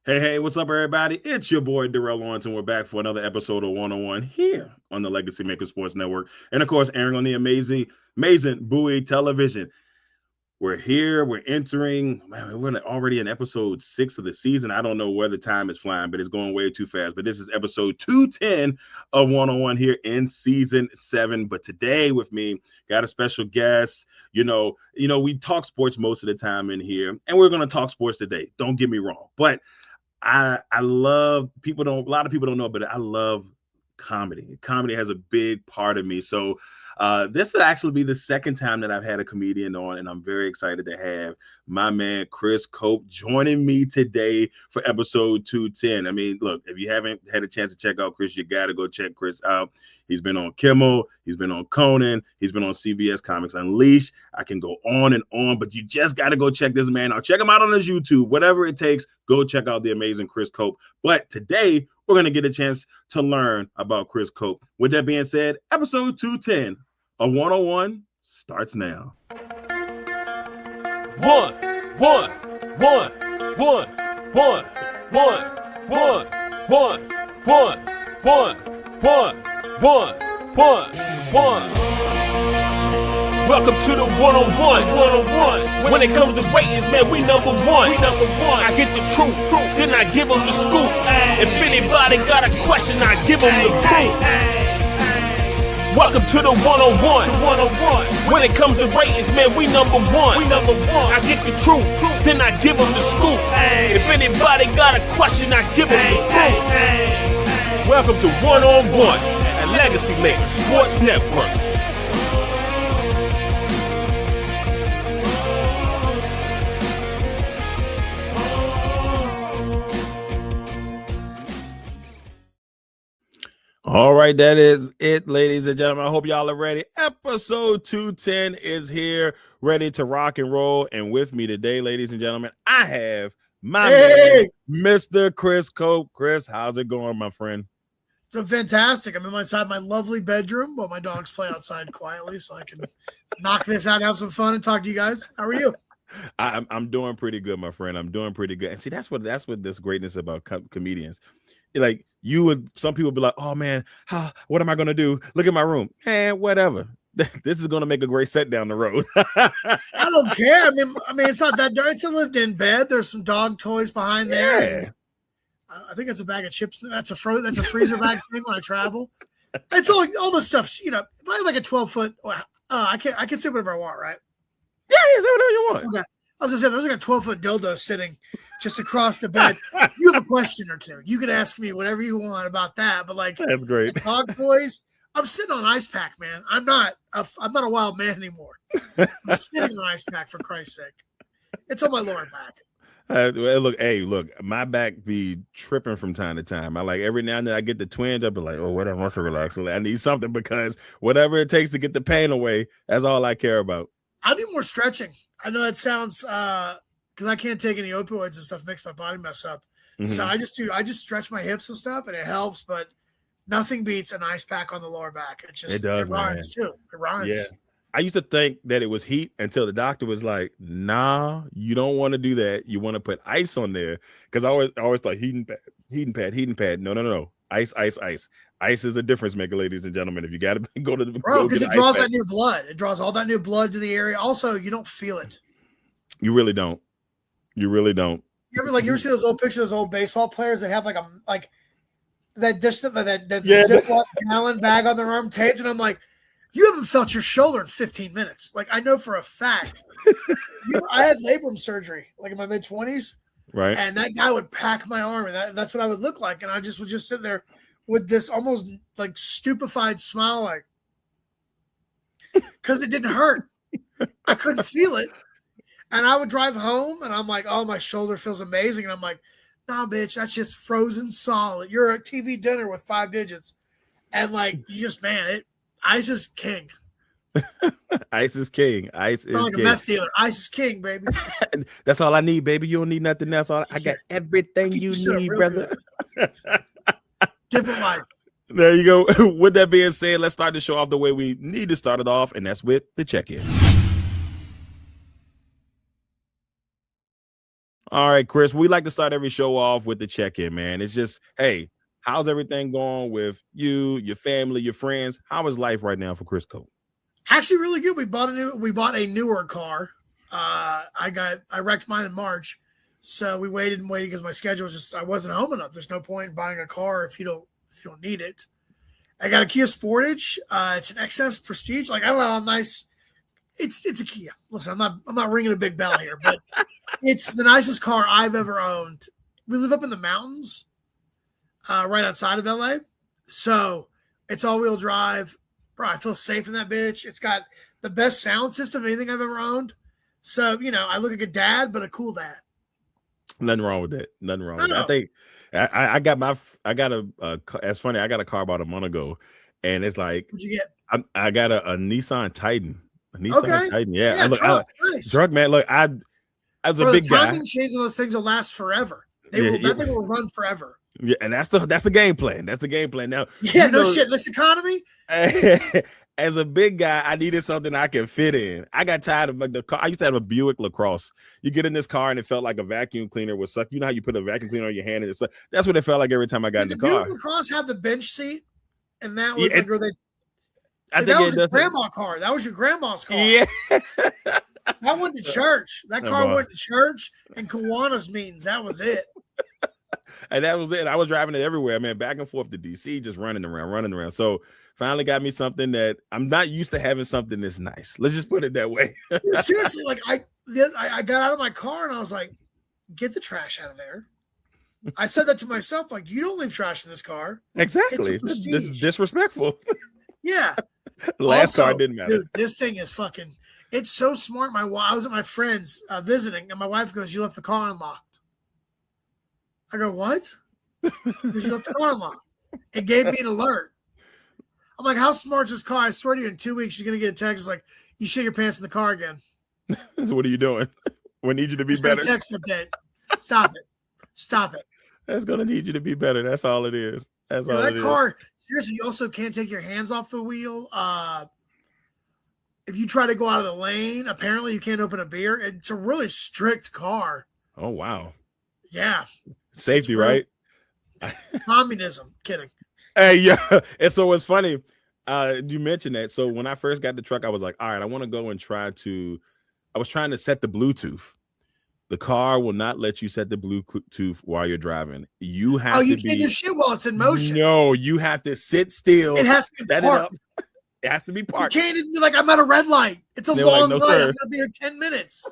Hey, what's up, everybody? It's your boy Darrell Owens, and we're back for another episode of One on One here on the Legacy Maker Sports Network, and of course, airing on the amazing Bowie Television. We're here. We're entering. Man, we're already in episode 6 of the season. I don't know where the time is flying, but it's going way too fast. But this is episode 210 of One on One here in season 7. But today with me, got a special guest. We talk sports most of the time in here, and we're going to talk sports today. Don't get me wrong, but I love people don't a lot of people don't know, but I love comedy. Comedy has a big part of me. So this will actually be the second time that I've had a comedian on, and I'm very excited to have my man Chris Cope joining me today for episode 210. I mean, look, if you haven't had a chance to check out Chris, you got to go check Chris out. He's been on Kimmel, he's been on Conan, he's been on CBS Comics Unleashed. I can go on and on, but you just got to go check this man out. Check him out on his YouTube, whatever it takes. Go check out the amazing Chris Cope. But today, we're going to get a chance to learn about Chris Cope. With that being said, episode 210 of 101 starts now. One, one, one, one, one, one, one, one, one, one, one, one. Welcome to the one-on-one. When it comes to ratings, man, we number one. I get the truth, then I give them the scoop. If anybody got a question, I give them the proof. Welcome to the one-on-one. When it comes to ratings, man, we number one. I get the truth, then I give them the scoop. If anybody got a question, I give them the proof. Welcome to One-on-One at Legacy Maker Sports Network. All right, that is it, ladies and gentlemen. I hope y'all are ready. Episode 210 is here, ready to rock and roll. And with me today, ladies and gentlemen, I have my man, Mr. Chris Cope. Chris, how's it going, my friend? So fantastic. I'm inside my lovely bedroom while my dogs play outside quietly, so I can knock this out, have some fun, and talk to you guys. How are you? I'm doing pretty good, my friend. I'm doing pretty good. And see, that's what this greatness about comedians. Like some people be like, oh man, what am I gonna do? Look at my room, man. Whatever. This is gonna make a great set down the road. I don't care. I mean, it's not that dirty. It's a lived-in bed. There's some dog toys behind there. I think it's a bag of chips. That's a freezer bag thing when I travel. It's all the stuff. If I have like a 12-foot, I can sit whatever I want, right? Yeah, say whatever you want. Okay. I was gonna say there's like a 12-foot dildo sitting just across the bed. You have a question or two. You can ask me whatever you want about that. But like, that's great. Dog toys. I'm sitting on ice pack, man. I'm not a wild man anymore. I'm sitting on ice pack for Christ's sake. It's on my lower back. Look, my back be tripping from time to time. I like every now and then I get the twinge. I'll be like, oh, whatever, I want to relax. I need something because whatever it takes to get the pain away, that's all I care about. I do more stretching. I know that sounds because I can't take any opioids and stuff, makes my body mess up. Mm-hmm. So I just stretch my hips and stuff, and it helps. But nothing beats an ice pack on the lower back. It rhymes too. It rhymes. Yeah. I used to think that it was heat until the doctor was like, nah, you don't want to do that. You want to put ice on there. Because I always thought heating pad. No. Ice. Ice is a difference maker, ladies and gentlemen. If you got to go to the because it draws that new blood. It draws all that new blood to the area. Also, you don't feel it. You really don't. You ever see those old pictures of those old baseball players that have that Ziploc gallon bag on their arm taped, and I'm like, you haven't felt your shoulder in 15 minutes. Like, I know for a fact. I had labrum surgery, like in my mid-20s. Right. And that guy would pack my arm, and that's what I would look like. And I would just sit there with this almost like stupefied smile, like, because it didn't hurt. I couldn't feel it. And I would drive home, and I'm like, oh, my shoulder feels amazing. And I'm like, nah, bitch, that's just frozen solid. You're a TV dinner with 5 digits. And like, ice is king. Ice is king. Ice is like king. A meth dealer. Ice is king, baby. That's all I need, baby. You don't need nothing else. I got everything you need, brother. Different life. There you go. With that being said, let's start the show off the way we need to start it off, and that's with the check-in. All right, Chris, we like to start every show off with the check-in, man. It's just, hey, how's everything going with you, your family, your friends? How is life right now for Chris Cole? Actually, really good. We bought a newer car. I wrecked mine in March, so we waited because my schedule was just I wasn't home enough. There's no point in buying a car if you don't need it. I got a Kia Sportage. It's an XS Prestige. Like I don't know how nice. It's a Kia. Listen, I'm not ringing a big bell here, but it's the nicest car I've ever owned. We live up in the mountains, right outside of LA, so it's all-wheel drive. Bro, I feel safe in that bitch. It's got the best sound system of anything I've ever owned. So, I look like a dad, but a cool dad. Nothing wrong with that. Nothing wrong with that. I think I got it's funny. I got a car about a month ago, and it's like, what'd you get? I got a Nissan Titan. A Nissan Titan. Yeah. Nice. Drug man. Look, as a big guy. Timing change on those things will last forever. That thing will run forever. Yeah, and that's the game plan. That's the game plan. Now, shit. This economy. As a big guy, I needed something I could fit in. I got tired of the car. I used to have a Buick LaCrosse. You get in this car and it felt like a vacuum cleaner would suck. You know how you put a vacuum cleaner on your hand and it's that's what it felt like every time I got in the car. Did the Buick LaCrosse have the bench seat? And that was that was your grandma's car. That was your grandma's car. Yeah. I went to church. That car went to church and Kiwanis meetings. That was it. And that was it. I was driving it everywhere, man, back and forth to DC, just running around. So finally got me something that I'm not used to having something this nice. Let's just put it that way. Seriously, like I got out of my car and I was like, get the trash out of there. I said that to myself, like, you don't leave trash in this car. Exactly. This is disrespectful. Yeah. Last car didn't matter. Dude, this thing is fucking, it's so smart. I was at my friend's visiting and my wife goes, you left the car unlocked. I go, what? Because you left the car unlocked. It gave me an alert. I'm like, how smart is this car? I swear to you, in 2 weeks, she's going to get a text. It's like, you shit your pants in the car again. So what are you doing? We need you to be better. Text update. Stop it. That's going to need you to be better. That's all it is. That's all it is. That car, seriously, you also can't take your hands off the wheel. If you try to go out of the lane, apparently you can't open a beer. It's a really strict car. Oh, wow. Yeah. Safety, right? Communism. Kidding. Hey, yeah. And so it's funny. You mentioned that. So when I first got the truck, I was like, all right, I want to go and I was trying to set the Bluetooth. The car will not let you set the Bluetooth while you're driving. You have to you can't do shit while it's in motion. No, you have to sit still. It has to be parked. It has to be parked. You can't even be like, I'm at a red light. It's a long light. I'm going to be here 10 minutes.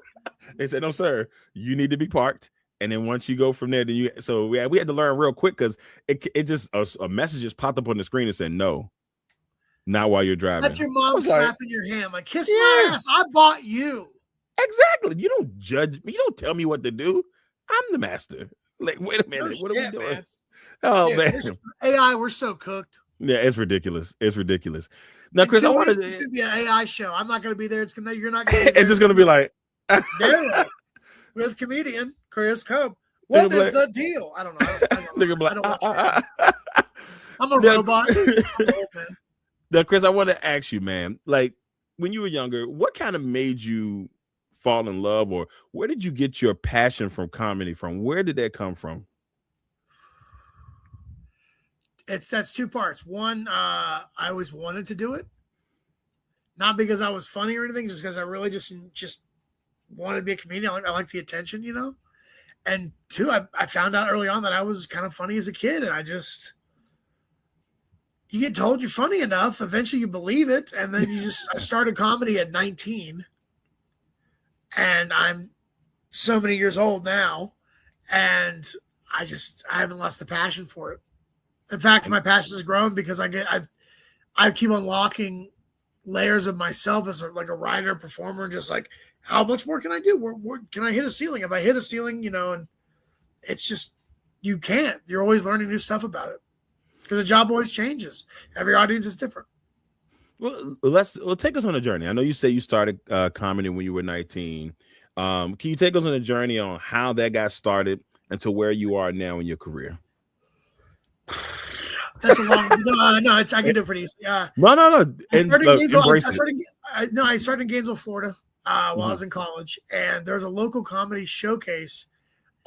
They said, no, sir. You need to be parked. And then once you go from there, we had to learn real quick because it just a message just popped up on the screen and said no, not while you're driving. That's your mom slapping your hand, like kiss my ass. I bought you. Exactly. You don't judge me. You don't tell me what to do. I'm the master. Like, wait a minute. What are we doing? Man. Oh man, AI. We're so cooked. Yeah, it's ridiculous. It's ridiculous. Now, Chris, I want to. It's gonna be an AI show. I'm not gonna be there. You're not gonna. Be there. It's just gonna be like. With comedian Chris Cope. What is the deal? I don't know. I'm a robot. Now, Chris, I want to ask you, man, like when you were younger, what kind of made you fall in love, or where did you get your passion from comedy from? Where did that come from? That's two parts. One, I always wanted to do it. Not because I was funny or anything, just because I really just wanted to be a comedian. I like the attention, And two, I found out early on that I was kind of funny as a kid, and you get told you're funny enough, eventually you believe it, and then I started comedy at 19, and I'm so many years old now, and I haven't lost the passion for it. In fact, my passion has grown because I keep unlocking layers of myself as a writer, performer, and just like, how much more can I do? Where can I hit a ceiling? If I hit a ceiling, and it's just, you can't. You're always learning new stuff about it because the job always changes. Every audience is different. Well, take us on a journey. I know you say you started comedy when you were 19. Can you take us on a journey on how that got started and to where you are now in your career? That's a long. No, I can do it pretty easy. No. I started in Gainesville, Florida, while I was in college, and there was a local comedy showcase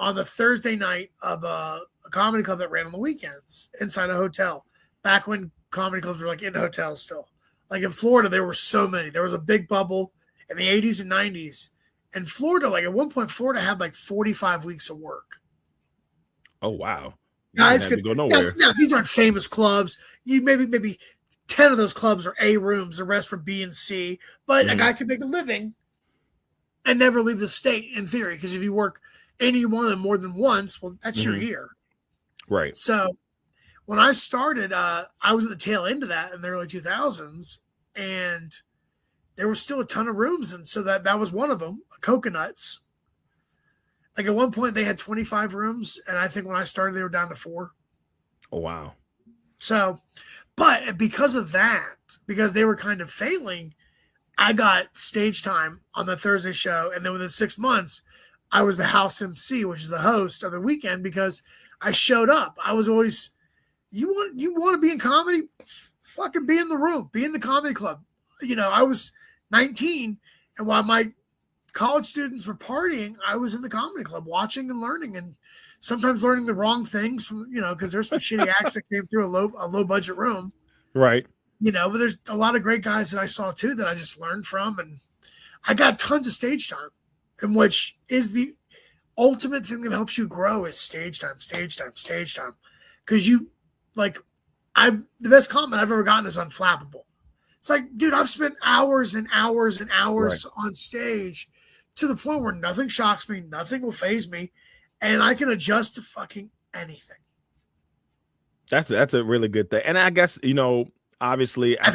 on the Thursday night of a comedy club that ran on the weekends inside a hotel. Back when comedy clubs were like in hotels still. Like in Florida, there were so many. There was a big bubble in the 80s and 90s. In Florida, like at one point, Florida had like 45 weeks of work. Oh, wow. Guys could go nowhere. Now, these aren't famous clubs. You maybe 10 of those clubs are A rooms, the rest were B and C. But a guy could make a living and never leave the state in theory. Because if you work any one of them more than once, well, that's your year. Right. So when I started, I was at the tail end of that in the early 2000s, and there was still a ton of rooms, and so that was one of them. Coconuts. Like at one point, they had 25 rooms, and I think when I started, they were down to 4. Oh, wow. So, but because of that, because they were kind of failing, I got stage time on the Thursday show, and then within 6 months, I was the house MC, which is the host of the weekend, because I showed up. I was always, you want to be in comedy? Fucking be in the room, be in the comedy club. You know, I was 19, and while my college students were partying, I was in the comedy club watching and learning, and sometimes learning the wrong things from, you know, because there's some shitty acts that came through a low budget room. Right. You know, but there's a lot of great guys that I saw too that I just learned from, and I got tons of stage time, and which is the ultimate thing that helps you grow is stage time. Because you, like, the best comment I've ever gotten is unflappable. It's like, dude, I've spent hours and hours and hours on stage to the point where nothing shocks me, nothing will faze me, and I can adjust to fucking anything. That's a really good thing. And I guess, you know, obviously, I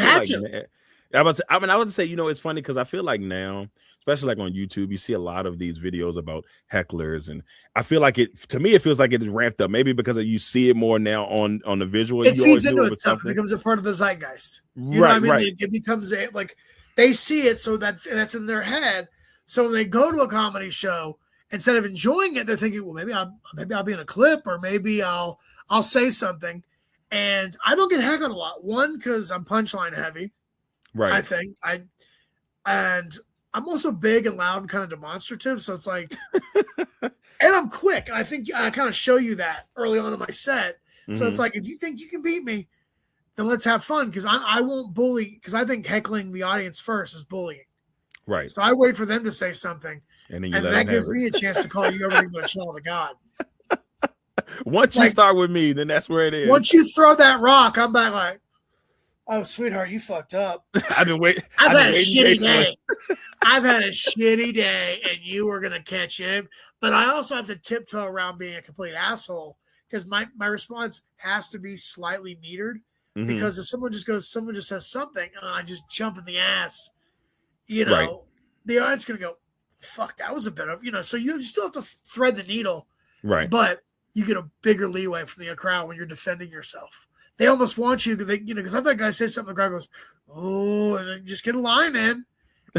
would say, you know, it's funny because I feel like now, especially like on YouTube, you see a lot of these videos about hecklers, and I feel like it feels like it is ramped up. Maybe because you see it more now on the visual. It feeds into itself. It becomes a part of the zeitgeist. You know what I mean? Right. It becomes like they see it, so that's in their head. So when they go to a comedy show, instead of enjoying it, they're thinking, well, maybe I'll be in a clip, or maybe I'll say something. And I don't get heckled a lot. One, because I'm punchline heavy. Right. I think and I'm also big and loud and kind of demonstrative. So it's like, and I'm quick. And I think I kind of show you that early on in my set. So it's like, if you think you can beat me, then let's have fun. Because I won't bully. Because I think heckling the audience first is bullying. Right. So I wait for them to say something. And then that gives me a chance to call you over to a child of God. Once you start with me, then that's where it is. Once you throw that rock, I'm back like, oh, sweetheart, you fucked up. I've been waiting. I've had a shitty day. I've had a shitty day, and you were going to catch him. But I also have to tiptoe around being a complete asshole, because my response has to be slightly metered. Because if someone just says something, and I just jump in the ass, you know, the audience going to go, fuck, that was a bit of, you know, so you still have to thread the needle. Right. But you get a bigger leeway from the crowd when you're defending yourself. They almost want you to, you know, because I've had guys say something, the crowd goes, oh, and then just get a line in,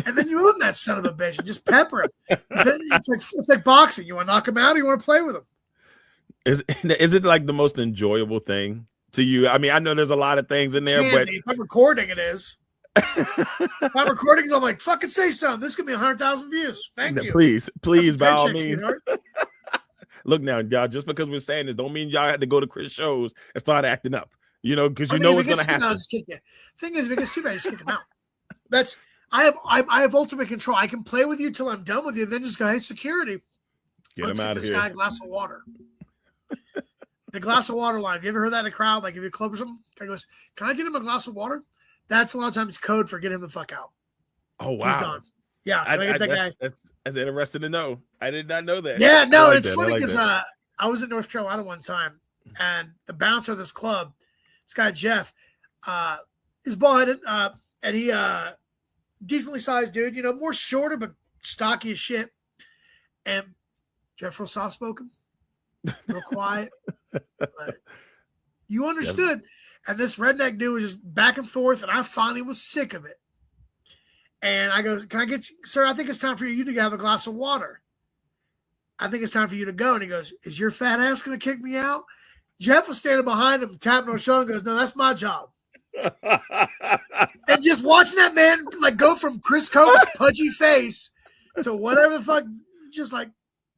and then you own that son of a bitch and just pepper him. It's like boxing. You want to knock him out, or you want to play with him? Is it like the most enjoyable thing to you? I mean, I know there's a lot of things in there, but if I'm recording, it is. If I'm recording, I'm like, fucking say something. This could be 100,000 views. Thank you. Please, by all means. Sweetheart. Look now, y'all, just because we're saying this don't mean y'all had to go to Chris shows and start acting up, you know, because you know what's going to happen. Just kick you. Thing is, if it gets too bad, just kick him out. I have ultimate control. I can play with you till I'm done with you, then just go, hey, security, let's get this guy a glass of water. The glass of water line. Have you ever heard that in a crowd? Like if you're a club or something, guy goes, can I get him a glass of water? That's a lot of times code for get him the fuck out. Oh, wow. He's done. Yeah, can I get that guy? That's interesting to know. I did not know that. Yeah, no, it's funny because I was in North Carolina one time, and the bouncer of this club, this guy Jeff, is bald-headed, and he decently sized dude, you know, more shorter but stocky as shit. And Jeff real soft spoken, real quiet, but you understood. And this redneck dude was just back and forth, and I finally was sick of it. And I go, can I get you, sir? I think it's time for you to have a glass of water. I think it's time for you to go. And he goes, is your fat ass going to kick me out? Jeff was standing behind him, tapping on his shoulder, and goes, no, that's my job. And just watching that man like go from Chris Cope's pudgy face to whatever the fuck, just like,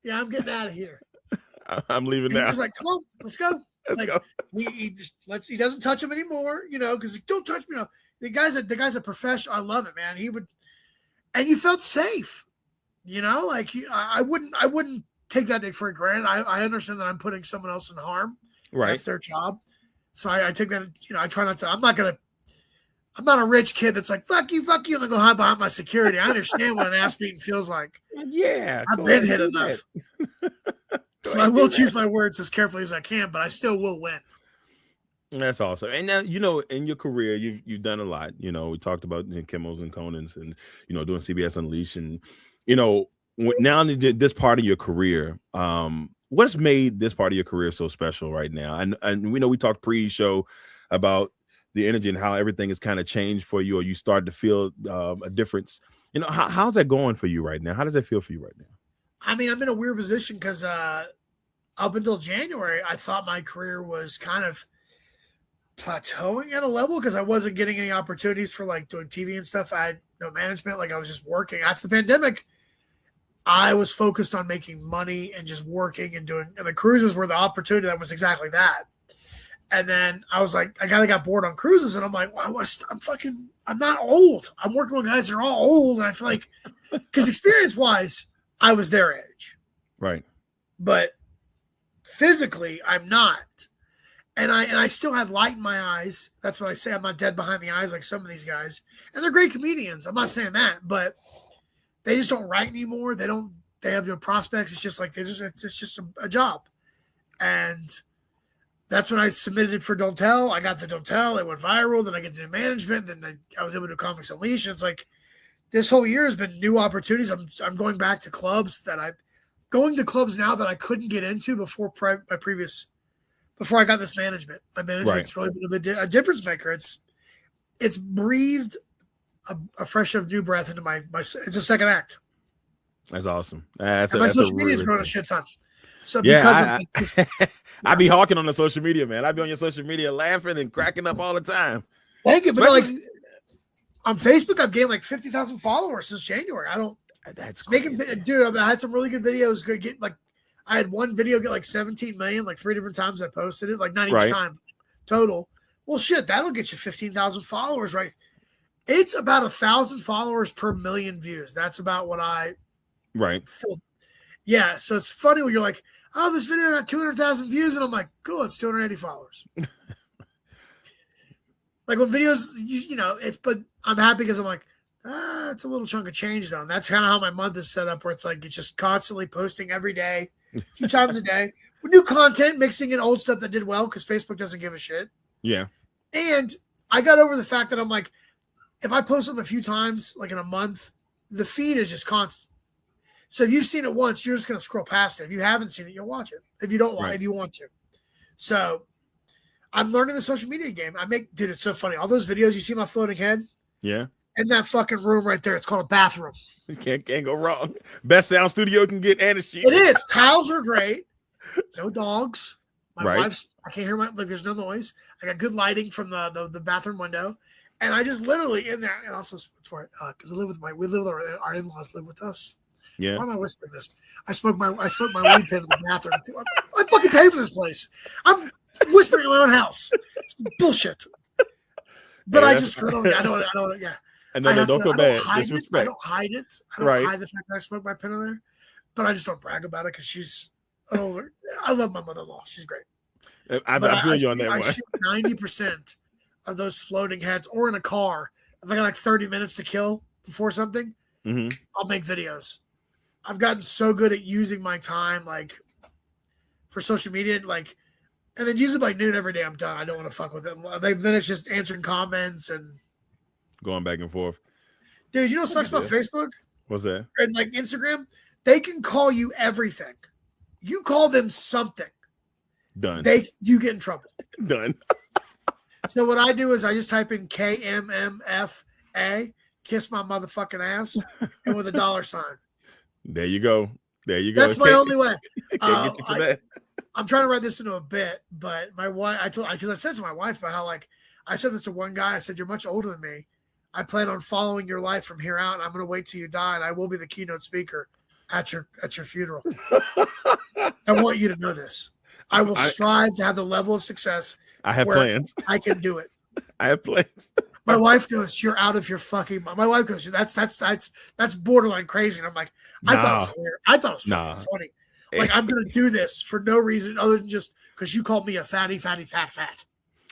yeah, I'm getting out of here. I'm leaving And now. he's like, come on, let's go. Let's Like go. he doesn't touch him anymore, because don't touch me. The guy's a professional. I love it, man. He would, and you felt safe, like I wouldn't take that for granted. I understand that I'm putting someone else in harm. Right. That's their job. So I take that, I try not to, I'm not a rich kid that's like, fuck you, and then go hide behind my security. I understand what an ass beating feels like. Yeah. I've been hit enough. So I will choose my words as carefully as I can, but I still will win. That's awesome. And now, in your career, you've done a lot. We talked about Kimmels and Conan's and, doing CBS Unleashed. And, now this part of your career, what's made this part of your career so special right now? And we know we talked pre-show about the energy and how everything has kind of changed for you, or you started to feel a difference. How's that going for you right now? How does that feel for you right now? I mean, I'm in a weird position because up until January, I thought my career was kind of plateauing at a level because I wasn't getting any opportunities for like doing TV and stuff. I had no management. Like I was just working. After the pandemic, I was focused on making money and just working and the cruises were the opportunity that was exactly that. And then I was like, I kind of got bored on cruises and I'm like, wow, I'm not old. I'm working with guys that are all old. And I feel like, because experience wise, I was their age. Right. But physically, I'm not. And I still had light in my eyes. That's what I say. I'm not dead behind the eyes like some of these guys. And they're great comedians. I'm not saying that, but they just don't write anymore. They have no prospects. It's just like, it's just a job. And that's when I submitted it for Don't Tell. I got the Don't Tell. It went viral. Then I get to do management. Then I was able to do Comics Unleashed. It's like this whole year has been new opportunities. I'm going back to clubs going to clubs now that I couldn't get into before I got this management. My management's really been a difference maker. It's breathed a fresh of new breath into my it's a second act. That's awesome. My social media is growing a shit ton. So yeah, I be hawking on the social media, man. I be on your social media laughing and cracking up all the time. Thank you. But on Facebook, I've gained like 50,000 followers since January. That's making, dude. I had some really good videos. I had one video get like 17 million, like 3 different times I posted it, like not each time total. Well, shit, that'll get you 15,000 followers, right? It's about 1,000 followers per million views. That's about what I feel. Yeah, so it's funny when you're like, oh, this video got 200,000 views, and I'm like, cool, it's 280 followers. Like when videos, but I'm happy because I'm like, it's a little chunk of change though. And that's kind of how my month is set up, where it's like it's just constantly posting every day, a few times a day, with new content, mixing in old stuff that did well because Facebook doesn't give a shit. Yeah. And I got over the fact that I'm like, if I post them a few times, like in a month, the feed is just constant. So if you've seen it once, you're just going to scroll past it. If you haven't seen it, you'll watch it. If you don't want, if you want to. So I'm learning the social media game. Dude, it's so funny. All those videos you see my floating head. Yeah. In that fucking room right there, it's called a bathroom. You can't go wrong. Best sound studio can get anesthesia. It is. Tiles are great. No dogs. My wife's. I can't hear there's no noise. I got good lighting from the bathroom window, and I just literally in there. And also, it's where because we live with our in-laws live with us. Yeah. Why am I whispering this? I smoke my weed pen in the bathroom. I fucking pay for this place. I'm whispering in my own house. It's bullshit. But I don't. Yeah. And no, don't feel bad. Disrespect. I don't hide it. I don't hide the fact that I smoke my pen in there. But I just don't brag about it because she's older. I love my mother-in-law. She's great. I feel you on that one. I shoot 90% of those floating heads, or in a car. If I got like 30 minutes to kill before something, I'll make videos. I've gotten so good at using my time, like for social media, and then usually by noon every day I'm done. I don't want to fuck with it. Then it's just answering comments and going back and forth. Dude, you know what sucks about Facebook? What's that? And like Instagram, they can call you everything. You call them something. Done. You get in trouble. Done. So what I do is I just type in KMMFA, kiss my motherfucking ass, and with a $sign. There you go. That's my only way. Can't get you for that. I'm trying to write this into a bit, but my wife, because I said to my wife about how I said this to one guy. I said, "You're much older than me. I plan on following your life from here out. And I'm going to wait till you die, and I will be the keynote speaker at your funeral. I want you to know this. I will strive to have the level of success. I have plans. I can do it. I have plans. My wife goes, "You're out of your fucking mind." My wife goes, "That's borderline crazy." And I'm like, I thought it was weird. I thought it was funny. Like, I'm gonna do this for no reason other than just because you called me a fatty, fat.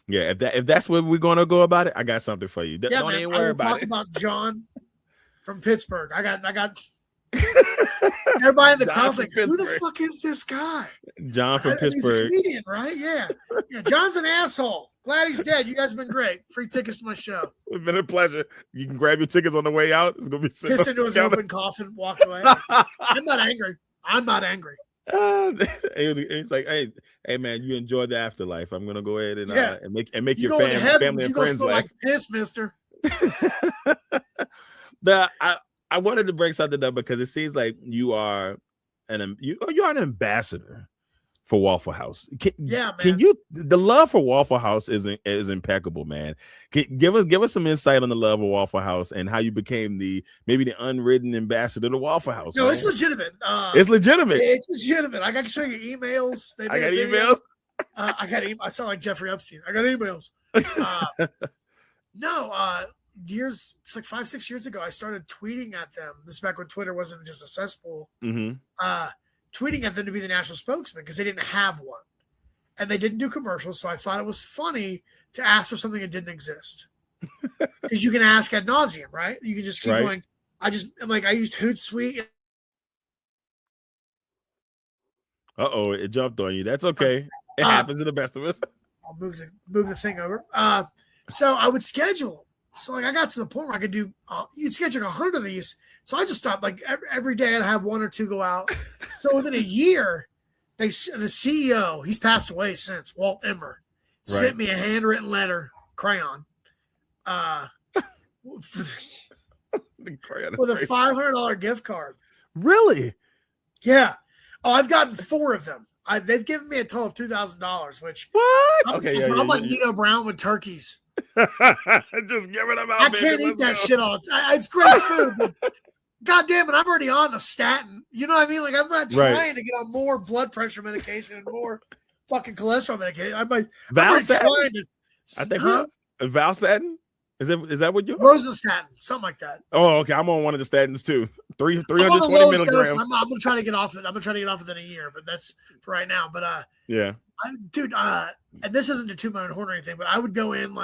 Yeah, if that's what we're gonna go about it, I got something for you. Yeah, Don't man, even worry about talk it. about John from Pittsburgh. I got everybody in the crowd's like, who the fuck is this guy? John from Pittsburgh. He's a comedian, right? Yeah. John's an asshole. Glad he's dead. You guys have been great. Free tickets to my show. It's been a pleasure. You can grab your tickets on the way out. It's gonna be piss into his open coffin, walk away. I'm not angry. It's like, hey, man, you enjoyed the afterlife. I'm gonna go ahead and make your family and friends laugh. Like piss, mister. I wanted to bring something up because it seems like you are an ambassador for Waffle House. Man. Can you? The love for Waffle House is impeccable, man. Give us some insight on the love of Waffle House and how you became maybe the unwritten ambassador to Waffle House. No, man. it's legitimate. It's legitimate. It's legitimate. I can show you emails. I got emails. I sound like Jeffrey Epstein. I got emails. Years, it's like 5-6 years ago, I started tweeting at them. This is back when Twitter wasn't just a cesspool. Mm-hmm. Tweeting at them to be the national spokesman because they didn't have one. And they didn't do commercials. So I thought it was funny to ask for something that didn't exist. Because you can ask ad nauseum, right? You can just keep going. I used Hootsuite. It jumped on you. That's okay. It happens to the best of us. I'll move the thing over. So I would schedule. So I got to the point where I could do. You'd schedule 100 of these. So I just stopped. Every day I'd have one or two go out. So within a year, the CEO, he's passed away since, Walt Emmer, sent me a handwritten letter, crayon, with a $500 gift card. Really? Yeah. Oh, I've gotten 4 of them. They've given me a total of $2,000, which what? I'm like Nino Brown with turkeys. Just giving them out. I can't eat that shit all. It's great food, but God damn it, I'm already on a statin. You know what I mean? Like, I'm not trying to get on more blood pressure medication and more fucking cholesterol medication. I'm trying to. I think Valsatin. Is that what you're? Rosustatin, something like that. Oh, okay. I'm on one of the statins too. 320 milligrams. I'm gonna try to get off it. I'm gonna try to get off within a year, but that's for right now. But yeah, and this isn't to toot my own horn or anything, but I would go in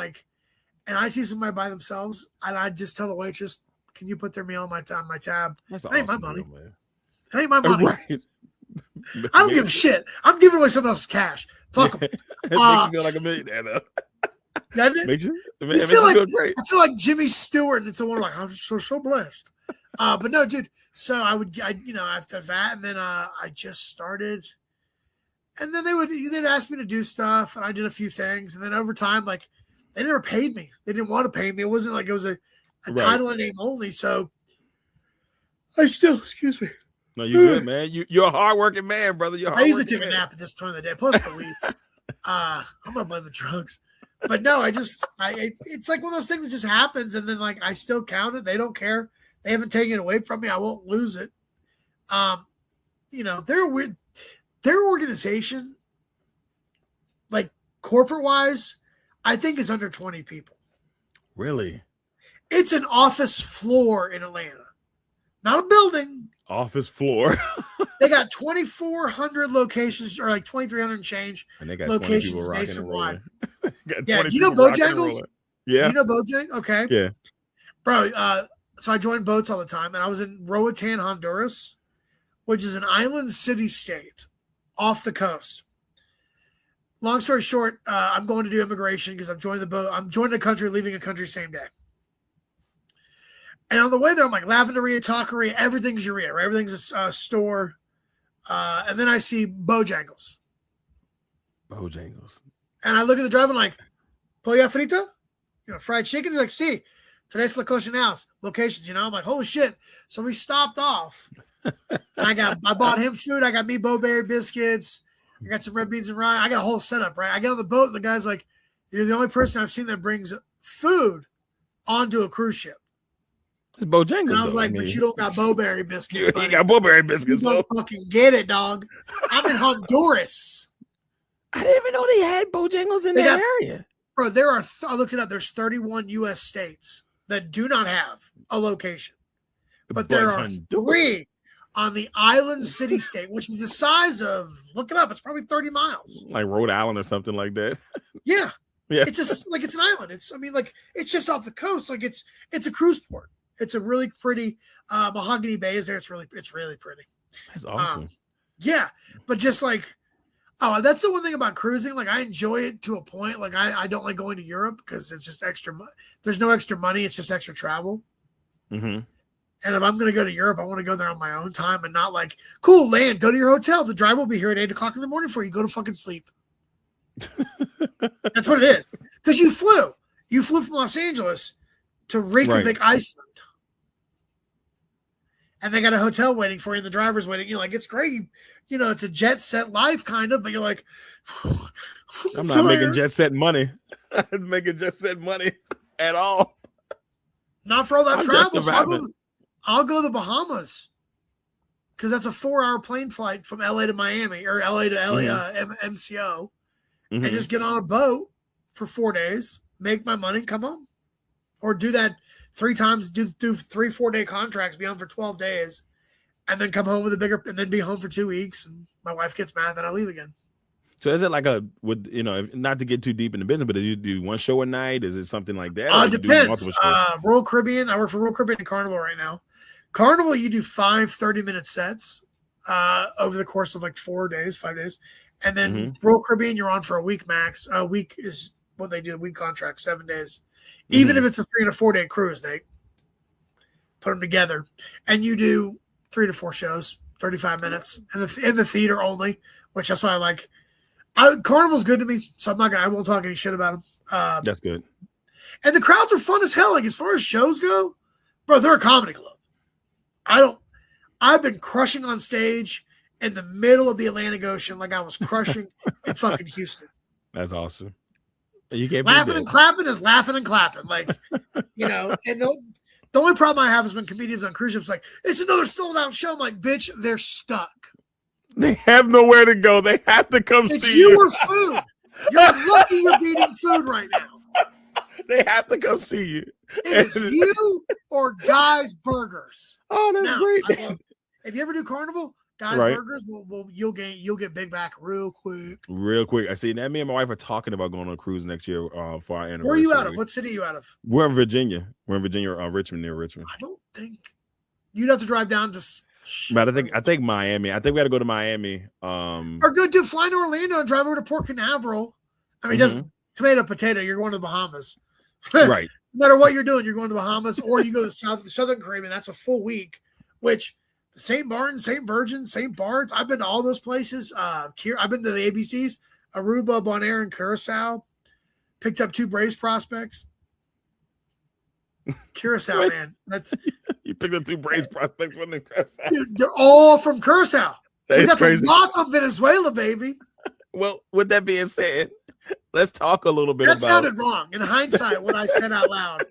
and I see somebody by themselves, and I'd just tell the waitress, "Can you put their meal on my tab?" That's ain't my money. Deal, man. It ain't my money. Right. I don't give a shit. I'm giving away someone else's cash. Fuck them. It makes you feel like a millionaire, though. Makes you feel great. I feel like Jimmy Stewart, and it's the one like I'm so blessed. But no, dude. So after that, and then I just started, and then they'd ask me to do stuff, and I did a few things, and then over time, like, they never paid me. They didn't want to pay me. It wasn't like it was a title and name only. So I still, excuse me. No, you're good, man. You're a hardworking man, brother. I used to take a nap at this time of the day. Plus the weed. I'm gonna blame the drugs. But no, it's like one of those things that just happens, and then like I still count it. They don't care. They haven't taken it away from me. I won't lose it. Their organization, like corporate wise, I think is under 20 people. Really? It's an office floor in Atlanta, not a building. Office floor. They got 2,400 locations, or like 2,300 and change, and they got locations nationwide. Yeah, you know Bojangles? Yeah. You know Bojang? Okay. Yeah. Bro, so I joined boats all the time, and I was in Roatan, Honduras, which is an island city-state off the coast. Long story short, I'm going to do immigration because I'm joining the boat. I'm joining a country, leaving a country same day. And on the way there, I'm like, Lavenderia, Taqueria, everything's urea, right? Everything's a store. And then I see Bojangles. Bojangles. And I look at the driver and I'm like, Pollo frita? Fried chicken? He's like, sí. Tres locaciones. Locations, I'm like, holy shit. So we stopped off. And I bought him food. I got me Bo-Berry biscuits. I got some red beans and rye. I got a whole setup, right? I get on the boat and the guy's like, you're the only person I've seen that brings food onto a cruise ship. It's Bojangles. And I was though. like, but you don't got Bowberry biscuits, You buddy. got Bowberry You biscuits. don't So fucking get it, dog. I'm in Honduras. I didn't even know they had Bojangles in that area. Bro, I looked it up. There's 31 U.S. states that do not have a location. But there are 3 on the island city state, which is the size of, look it up, it's probably 30 miles. Like Rhode Island or something like that. Yeah. Yeah. It's an island. It's just off the coast. Like it's a cruise port. It's a really pretty Mahogany Bay is there. It's really pretty. That's awesome. Yeah. But just like, that's the one thing about cruising. Like I enjoy it to a point. Like I don't like going to Europe because it's just extra. There's no extra money. It's just extra travel. Mm-hmm. And if I'm going to go to Europe, I want to go there on my own time and not like, cool, land, go to your hotel. The driver will be here at 8 o'clock in the morning for you. Go to fucking sleep. That's what it is. Because you flew. You flew from Los Angeles to Reykjavik, Iceland. And they got a hotel waiting for you, and the driver's waiting. You're like, it's great. It's a jet set life, kind of, but you're like, I'm not making jet set money. I'm making jet set money at all. Not for all that travel. So I'll go to the Bahamas because that's a 4-hour plane flight from LA to Miami or LA to LA, MCO, and just get on a boat for 4 days, make my money, come home, or do that 3 times, do 3 4-day contracts, be on for 12 days, and then come home and then be home for 2 weeks. And my wife gets mad, then I leave again. So is it like not to get too deep in the business, but do you do one show a night? Is it something like that? It depends. Royal Caribbean. I work for Royal Caribbean and Carnival right now. Carnival, you do 5 30-minute sets over the course of like 5 days. And then Royal Caribbean, you're on for a week max. A week is what they do, a week contract, 7 days. Even if it's a 3 and a 4 day cruise, they put them together. And you do 3 to 4 shows, 35 minutes, in the theater only, which that's why I like. Carnival's good to me, so I won't talk any shit about them. That's good. And the crowds are fun as hell. Like as far as shows go, bro, they're a comedy club. I've been crushing on stage in the middle of the Atlantic Ocean like I was crushing in fucking Houston. That's awesome. You can't laughing and clapping is laughing and clapping. Like, and the only problem I have is when comedians on cruise ships like, it's another sold out show. I'm like, bitch, they're stuck. They have nowhere to go. They have to come it's see you. You or food. You're lucky you're beating food right now. They have to come see you. It is you or Guy's Burgers. Oh, that's great. If you ever do Carnival, Guy's Burgers, you'll get big back real quick. Real quick. I see that me and my wife are talking about going on a cruise next year for our anniversary. Where are you out of? What city are you out of? We're in Virginia. Richmond, near Richmond. I don't think you'd have to drive down to. But I think Miami. I think we got to go to Miami. Or go fly to Orlando and drive over to Port Canaveral. I mean, just tomato, potato. You're going to the Bahamas, right? No matter what you're doing, you're going to the Bahamas, or you go to the Southern Caribbean. That's a full week. Which St. Martin, St. Virgin, St. Bart's. I've been to all those places. I've been to the ABCs, Aruba, Bonaire, and Curacao. Picked up 2 Braves prospects. Curacao, man. That's you picked up 2 Braves prospects from the Curacao. Dude, they're all from Curacao. We got crazy. The lock of Venezuela, baby. Well, with that being said, let's talk a little bit that about. That sounded wrong. In hindsight, what I said out loud,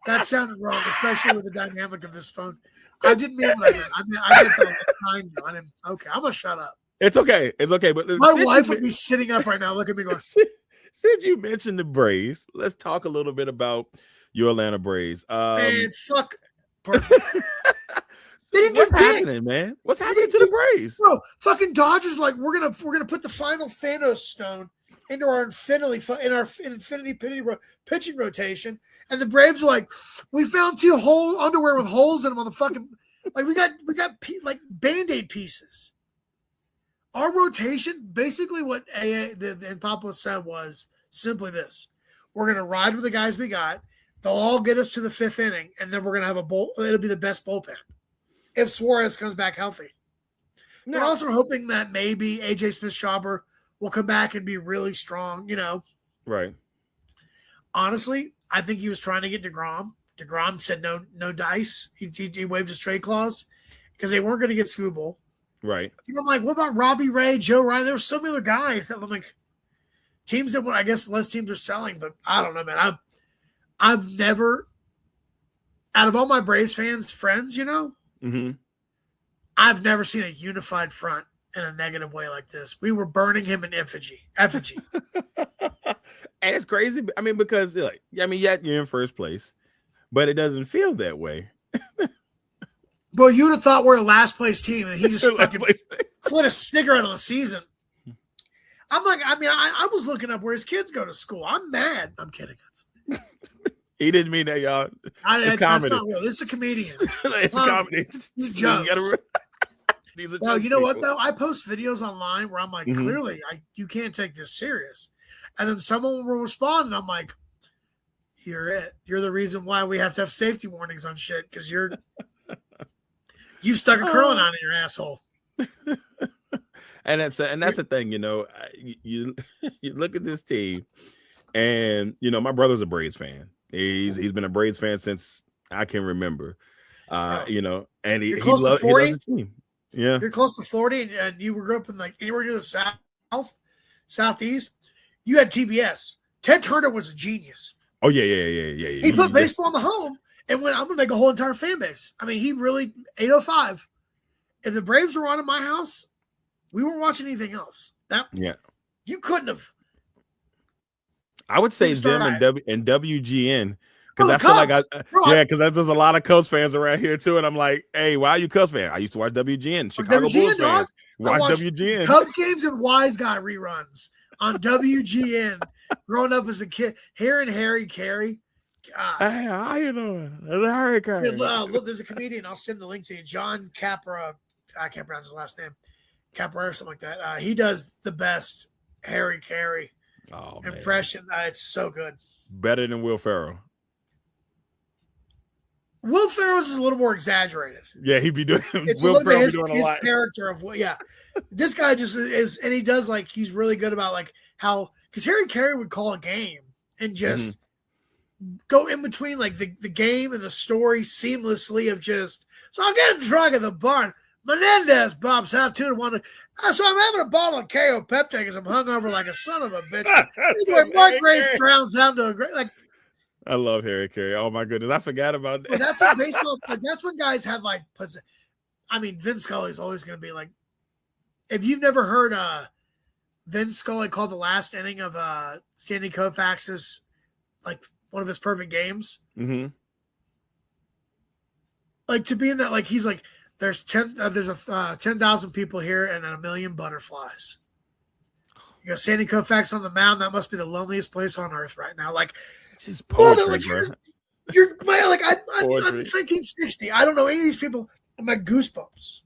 that sounded wrong, especially with the dynamic of this phone. I didn't mean what I meant. I meant that behind you. I didn't. Okay, I'm gonna shut up. It's okay. It's okay. But my wife would be sitting up right now. Look at me going. Since you mentioned the Braves, let's talk a little bit about your Atlanta Braves. Man, fuck. What's happening, man? What's happening to the Braves? Bro, fucking Dodgers like we're gonna put the final Thanos stone into our infinity pitching rotation, and the Braves are like, we found 2 whole underwear with holes in them on the fucking like we got like Band-Aid pieces. Our rotation, basically, what the Papa said was simply this: we're gonna ride with the guys we got. They'll all get us to the 5th inning, and then we're gonna have it'll be the best bullpen if Suarez comes back healthy. No. We're also hoping that maybe AJ Smith-Schauber will come back and be really strong, Right. Honestly, I think he was trying to get DeGrom. DeGrom said no dice. He waived his trade clause because they weren't going to get Skubal. Right. I'm like, what about Robbie Ray, Joe Ryan? There were so many other guys that I'm like, teams that I guess less teams are selling, but I don't know, man. I've never out of all my Braves friends, Mm-hmm. I've never seen a unified front in a negative way like this. We were burning him in effigy. And it's crazy. I mean, because you're in first place, but it doesn't feel that way. Bro, you'd have thought we're a last place team, and he just fucking flit a cigarette on the season. I'm like, I was looking up where his kids go to school. I'm mad. I'm kidding. He didn't mean that, y'all. That's not real. This is a comedian. It's a comedy. These jokes. Well, you know what though? I post videos online where I'm like, clearly, you can't take this serious. And then someone will respond, and I'm like, "You're it. You're the reason why we have to have safety warnings on shit because you stuck a curling on in your asshole." And that's the thing, you look at this team, and my brother's a Braves fan. He's been a Braves fan since I can remember. And he loves the team. Yeah, you're close to 40, and you grew up in anywhere near the southeast. You had TBS. Ted Turner was a genius. Oh yeah. He put baseball in the home and went, I'm gonna make a whole entire fan base. I mean, he really 805. If the Braves were on in my house, we weren't watching anything else. You couldn't have. I would say them and WGN because I feel like because there's a lot of Cubs fans around here too, and I'm like, hey, why are you Cubs fan? I used to watch WGN. Chicago Bulls fans watch WGN. Cubs games and Wise Guy reruns on WGN. Growing up as a kid, hearing Harry Carey. Hey, how you doing? Harry Carey. Look, there's a comedian. I'll send the link to you. John Capra. I can't pronounce his last name. Capra or something like that. He does the best Harry Carey impression. It's so good. Better than Will Ferrell. Will Ferrell's is a little more exaggerated. Yeah, he'd be doing. It's Will Ferrell be doing a lot. His character of this guy just is, and he does he's really good about how because Harry Carey would call a game and just go in between the game and the story seamlessly of just. So I'm getting drunk at the barn. Menendez bumps out 2-1. So I'm having a bottle of KO Peptide because I'm hungover like a son of a bitch. Mark Grace drowns out into a great I love Harry Carey. Oh my goodness, I forgot about that. But that's what baseball. That's when guys have Vince Scully's always going to be if you've never heard Vince Scully called the last inning of Sandy Koufax's one of his perfect games. Mm-hmm. To be in that he's there's 10,000 people here and 1 million butterflies. You got Sandy Koufax on the mound. That must be the loneliest place on earth right now. Just poetry, bro. You're I'm 1960. I don't know any of these people. And my goosebumps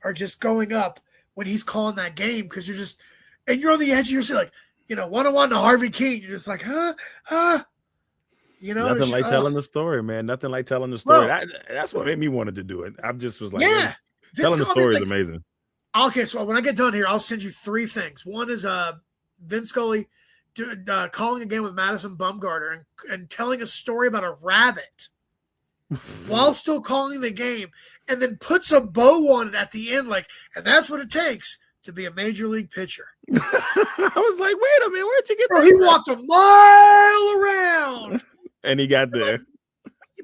are just going up when he's calling that game because you're just and you're on the edge of your seat, 1-1 to Harvey King. You're just nothing like telling the story, man. Nothing like telling the story. That's what made me wanted to do it. I just was telling the story is amazing. Okay, so when I get done here, I'll send you 3 things. One is Vince Scully calling a game with Madison Bumgarner and telling a story about a rabbit while still calling the game, and then puts a bow on it at the end, and that's what it takes to be a major league pitcher. I was like, wait a minute, where'd you get that? He walked a mile around. And he got there.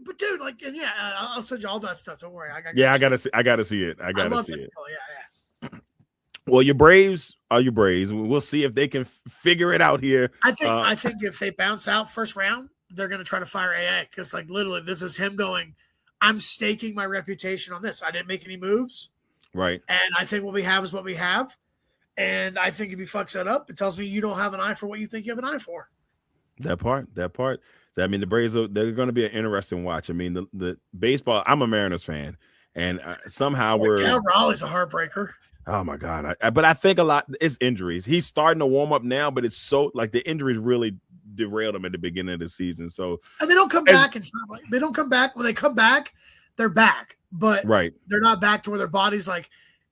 But dude, I'll send you all that stuff. Don't worry. I gotta see it. I gotta see it. Yeah. Well, your Braves are your Braves. We'll see if they can figure it out here. I think if they bounce out first round, they're gonna try to fire AA because literally this is him going, I'm staking my reputation on this. I didn't make any moves. Right. And I think what we have is what we have. And I think if he fucks that up, it tells me you don't have an eye for what you think you have an eye for. That part. I mean, the Braves they're going to be an interesting watch. I mean, the baseball. I'm a Mariners fan, and somehow Cal Raleigh's a heartbreaker. Oh my God! But I think a lot is injuries. He's starting to warm up now, but it's so the injuries really derailed him at the beginning of the season. So and they don't come back they don't come back. When they come back, they're back, but they're not back to where their body's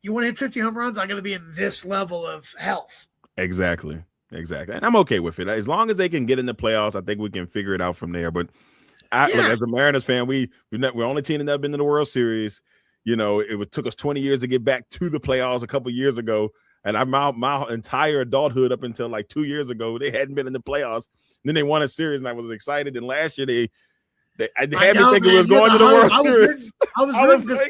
you want to hit 50 home runs. I'm going to be in this level of health. Exactly. And I'm okay with it. As long as they can get in the playoffs, I think we can figure it out from there. But look, as a Mariners fan, we're only team that have been to the World Series. It took us 20 years to get back to the playoffs a couple years ago. And my entire adulthood up until 2 years ago, they hadn't been in the playoffs. And then they won a series, and I was excited. And last year I had me thinking we was going to the World Series. I was because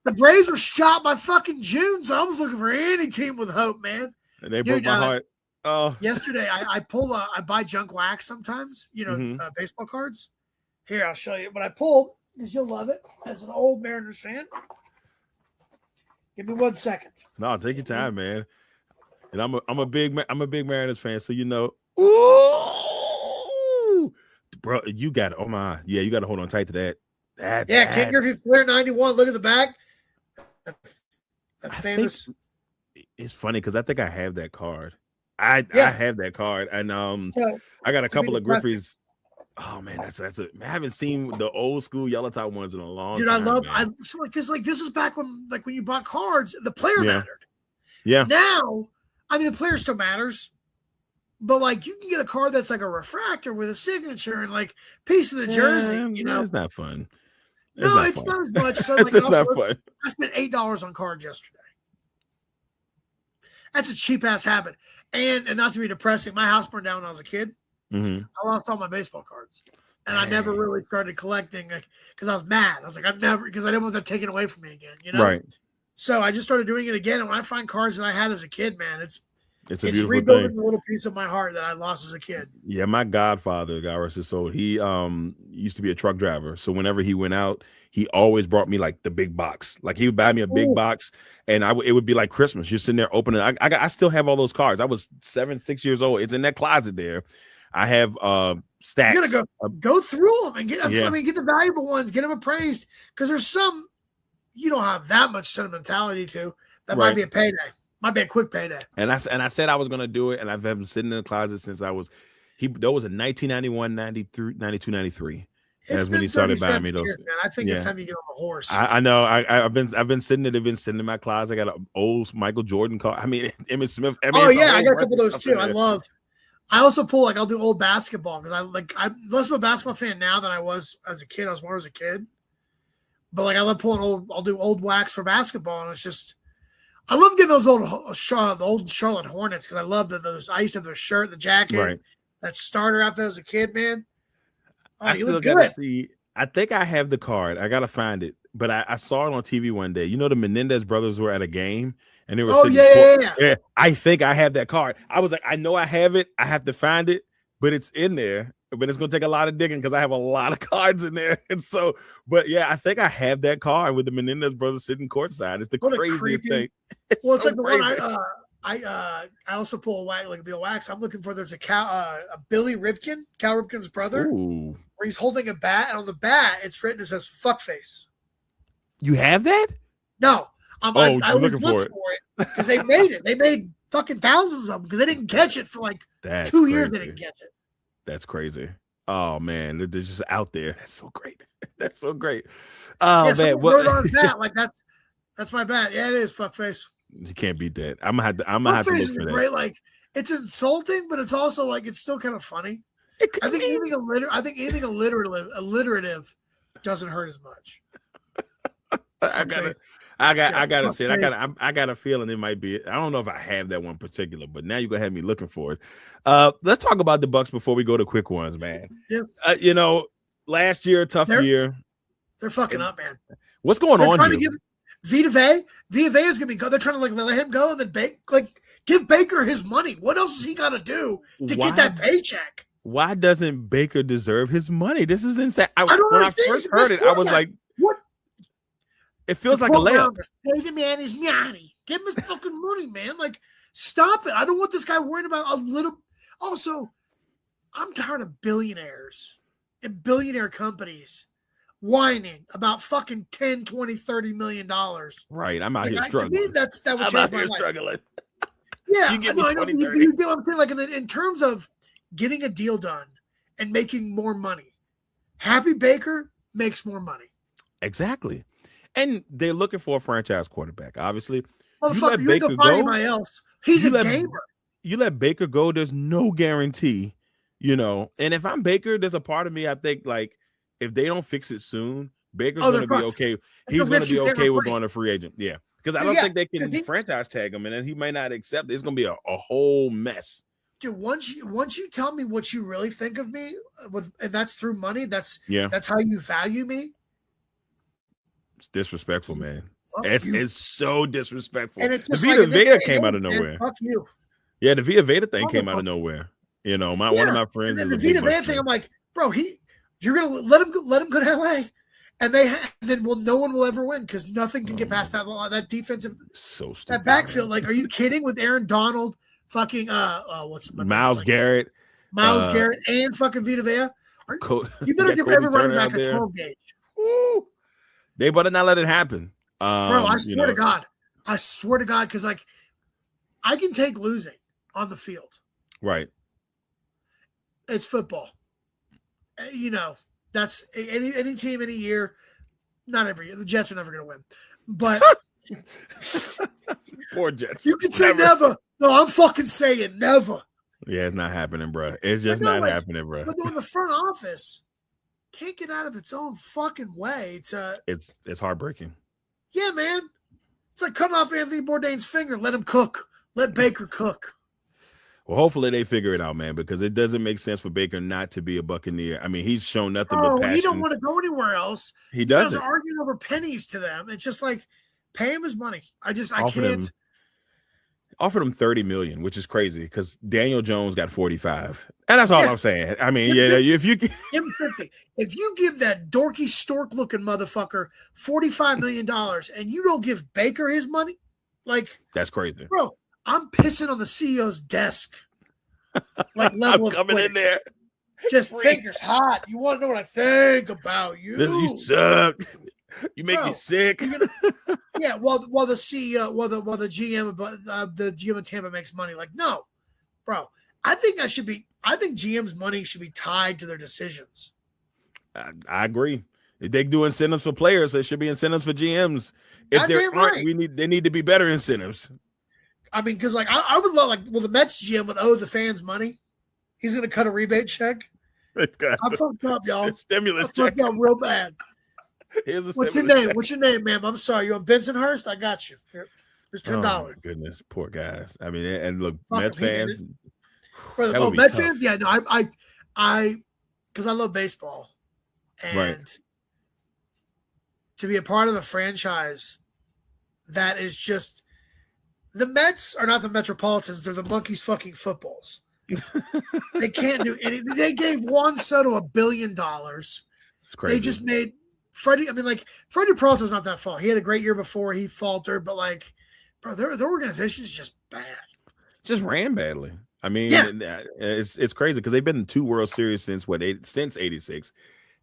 the Braves were shot by fucking June, so I was looking for any team with hope, man. And they broke my heart. Oh, yesterday I buy junk wax sometimes, baseball cards. Here, I'll show you what I pulled because you'll love it as an old Mariners fan. Give me 1 second. No, take your time, man. And I'm a big Mariners fan, so ooh, bro, you got it. Oh my, yeah, you got to hold on tight to that. Ken Griffey Flair 91. Look at the back. Famous. It's funny because I think I have that card. I have that card, and I got a couple of Griffey's. Oh man, that's I haven't seen the old school yellow top ones in a long time. Dude, because this is back when you bought cards, the player mattered. Yeah. Now, I mean, the player still matters, but like you can get a card that's like a refractor with a signature and like piece of the jersey. It's not fun. It's not as much. So it's not fun. I spent $8 on cards yesterday. That's a cheap ass habit. And not to be depressing, my house burned down when I was a kid. Mm-hmm. I lost all my baseball cards, and I never really started collecting because I was mad. I was like, because I didn't want them taken away from me again. Right. So I just started doing it again. And when I find cards that I had as a kid, man, it's thing. rebuilding a little piece of my heart that I lost as a kid. Yeah, my godfather, God rest his soul, he used to be a truck driver. So whenever he went out, he always brought me like the big box. Like he would buy me a big box, and it would be like Christmas. You're sitting there opening. I still have all those cards. I was 6 years old. It's in that closet there. I have stacks. You gotta go through them and get the valuable ones, get them appraised, because there's some you don't have that much sentimentality to. That might be a payday. Might be a quick payday. And I said I was gonna do it, and I've been sitting in the closet since that was in 1991, 93, 92, 93. That's when he started buying me those. Years, man. I think it's time you get on the horse. I know. I've been sitting there. They've been sitting in my closet. I got an old Michael Jordan card. I mean, Emmitt Smith. I got a couple of those too. I also pull I'll do old basketball because I'm less of a basketball fan now than I was as a kid. I was more as a kid, but I love pulling I'll do old wax for basketball, and it's just I love getting those old Charlotte Hornets because I love those. I used to have their shirt, the jacket, that starter outfit as a kid, man. I still gotta see. I think I have the card. I gotta find it, but I saw it on TV one day. The Menendez brothers were at a game. And they were yeah. I think I have that card. I was like, I know I have it. I have to find it, but it's in there. But it's gonna take a lot of digging because I have a lot of cards in there. And so, but yeah, I think I have that card with the Menendez brothers sitting courtside. It's the craziest thing. It's like the one I also pull a wax, like the wax. I'm looking for. There's a Billy Ripken, Cal Ripken's brother, where he's holding a bat, and on the bat it's written. It says "fuckface." You have that? No. I always look for it because they made it. They made fucking thousands of them because they didn't catch it for like 2 years. They didn't catch it. That's crazy. Oh man, they're just out there. That's so great. That's so great. Oh man, wrote on his bat like that's my bat. Yeah, it is fuckface. You can't beat that. I'm gonna have to look for that. Great. Like it's insulting, but it's also like it's still kind of funny. I think anything alliterative doesn't hurt as much. I gotta say it. I got a feeling it might be. I don't know if I have that one particular, but now you're gonna have me looking for it. Let's talk about the Bucks before we go to quick ones, man. Yeah. Last year, tough year. They're fucking up, man. What's going on trying here? To give Vita Vea is gonna be good. They're trying to let him go and then give Baker his money. What else has he got to do to get that paycheck? Why doesn't Baker deserve his money? This is insane. I don't when understand. I first heard it, I was like, what? It feels like a layup. Pay the man his money. Give him his fucking money, man. Like, stop it. I don't want this guy worrying about a little. Also, I'm tired of billionaires and billionaire companies whining about fucking 10, 20, $30 million. Right. I'm out here struggling. To me, that would change my life. Struggling. Yeah. You give me 20, 30. You know what I'm saying? Like, in terms of getting a deal done and making more money, Happy Baker makes more money. Exactly. And they're looking for a franchise quarterback. Obviously, you let Baker go. Anybody else. He's a gamer. You let Baker go. There's no guarantee, And if I'm Baker, there's a part of me I think like if they don't fix it soon, Baker's going to be okay. He's going to be okay with going to free agent. Yeah, because I don't think they can franchise tag him, and then he might not accept it. It's going to be a whole mess. Dude, once you tell me what you really think of me, and that's through money, that's how you value me. It's disrespectful, man. Fuck It's you. so disrespectful. And it's The just Vita like Veda came out of man, nowhere. fuck you. Yeah, the Vita Veda thing came out of nowhere. You know, one of my friends and is the a Vita big Veda thing. I'm like, bro, you're gonna let him go to LA, and then no one will ever win because nothing can get past that defensive. So stupid. That backfield, like, are you kidding? With Aaron Donald, fucking Miles Garrett, and fucking Vita Vea. You better give every running back a 12 gauge. Woo. They better not let it happen. Bro, I swear to God. I swear to God, because like I can take losing on the field. Right. It's football. You know, that's any team, any year. Not every year. The Jets are never going to win. But poor Jets. You can say never. No, I'm fucking saying never. Yeah, it's not happening, bro. It's just not happening, bro. But when the front office can't get out of its own fucking way, it's heartbreaking. Yeah, man. It's like cutting off Anthony Bourdain's finger. Let him cook. Let Baker cook. Well, hopefully they figure it out, man, because it doesn't make sense for Baker not to be a Buccaneer. I mean, he's shown nothing but passion. He don't want to go anywhere else. He doesn't. You guys are arguing over pennies to them. It's just like, pay him his money. I can't. Offered him $30 million, which is crazy because Daniel Jones got 45, and that's all I'm saying. I mean, if you give him 50, if you give that dorky stork-looking motherfucker $45 million and you don't give Baker his money, like that's crazy, bro. I'm pissing on the CEO's desk. Like level I'm coming in there, just fingers hot. You want to know what I think about you? You suck. You make me sick. Yeah, while the CEO, while the GM, the GM of Tampa makes money. Like, no, bro. I think GM's money should be tied to their decisions. I agree. If they do incentives for players, there should be incentives for GMs. If there aren't, they need to be better incentives. I mean, because like I would love the Mets GM would owe the fans money. He's gonna cut a rebate check. I fucked up, y'all. Stimulus check. Fucked up real bad. What's your name? What's your name, ma'am? I'm sorry. You on Bensonhurst? I got you. Here's $10. Oh my goodness, poor guys. I mean, and look, Mets fans. Mets fans. Yeah, no, I, because I love baseball, and to be a part of a franchise that is just the Mets are not the Metropolitans. They're the Monkeys fucking footballs. They can't do anything. They gave Juan Soto $1 billion. It's crazy. They just made Freddie. I mean, like Freddie Peralta's not that fault. He had a great year before he faltered, but like, bro, their organization is just bad. Just ran badly. I mean, it's crazy because they've been in 2 World Series since '86.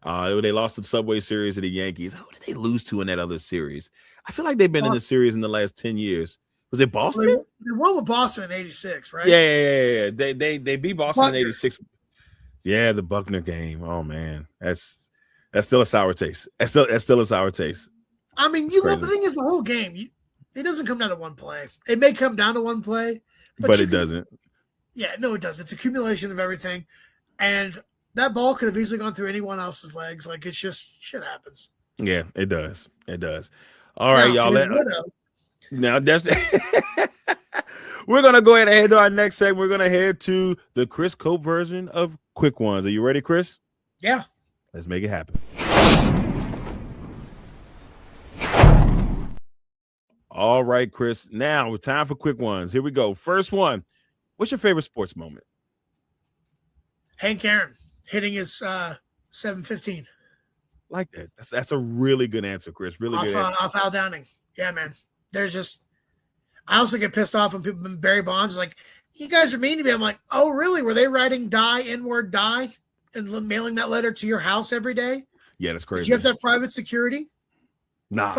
They lost the Subway Series to the Yankees. Who did they lose to in that other series? I feel like they've been in the series in the last 10 years. Was it Boston? They won with Boston in '86, right? Yeah. They beat Boston in '86. Yeah, the Buckner game. Oh man, that's still a sour taste. That's still a sour taste. I mean, the thing is, the whole game, it doesn't come down to one play. It may come down to one play, but it doesn't. Yeah, no, it does. It's accumulation of everything, and that ball could have easily gone through anyone else's legs. Like, it's just shit happens. Yeah, it does. All right, y'all. Now that's we're gonna go ahead and head to our next segment. We're gonna head to the Chris Cope version of Quick Ones. Are you ready, Chris? Yeah. Let's make it happen. All right, Chris. Now it's time for Quick Ones. Here we go. First one. What's your favorite sports moment? Hank Aaron hitting his 715. Like that. That's a really good answer, Chris. Really good answer. Off Al Downing. Yeah, man. There's just I also get pissed off when people Barry Bonds like, you guys are mean to me. I'm like, oh really? Were they writing N-word die and mailing that letter to your house every day? Yeah, that's crazy. Did you have to have private security? Nah,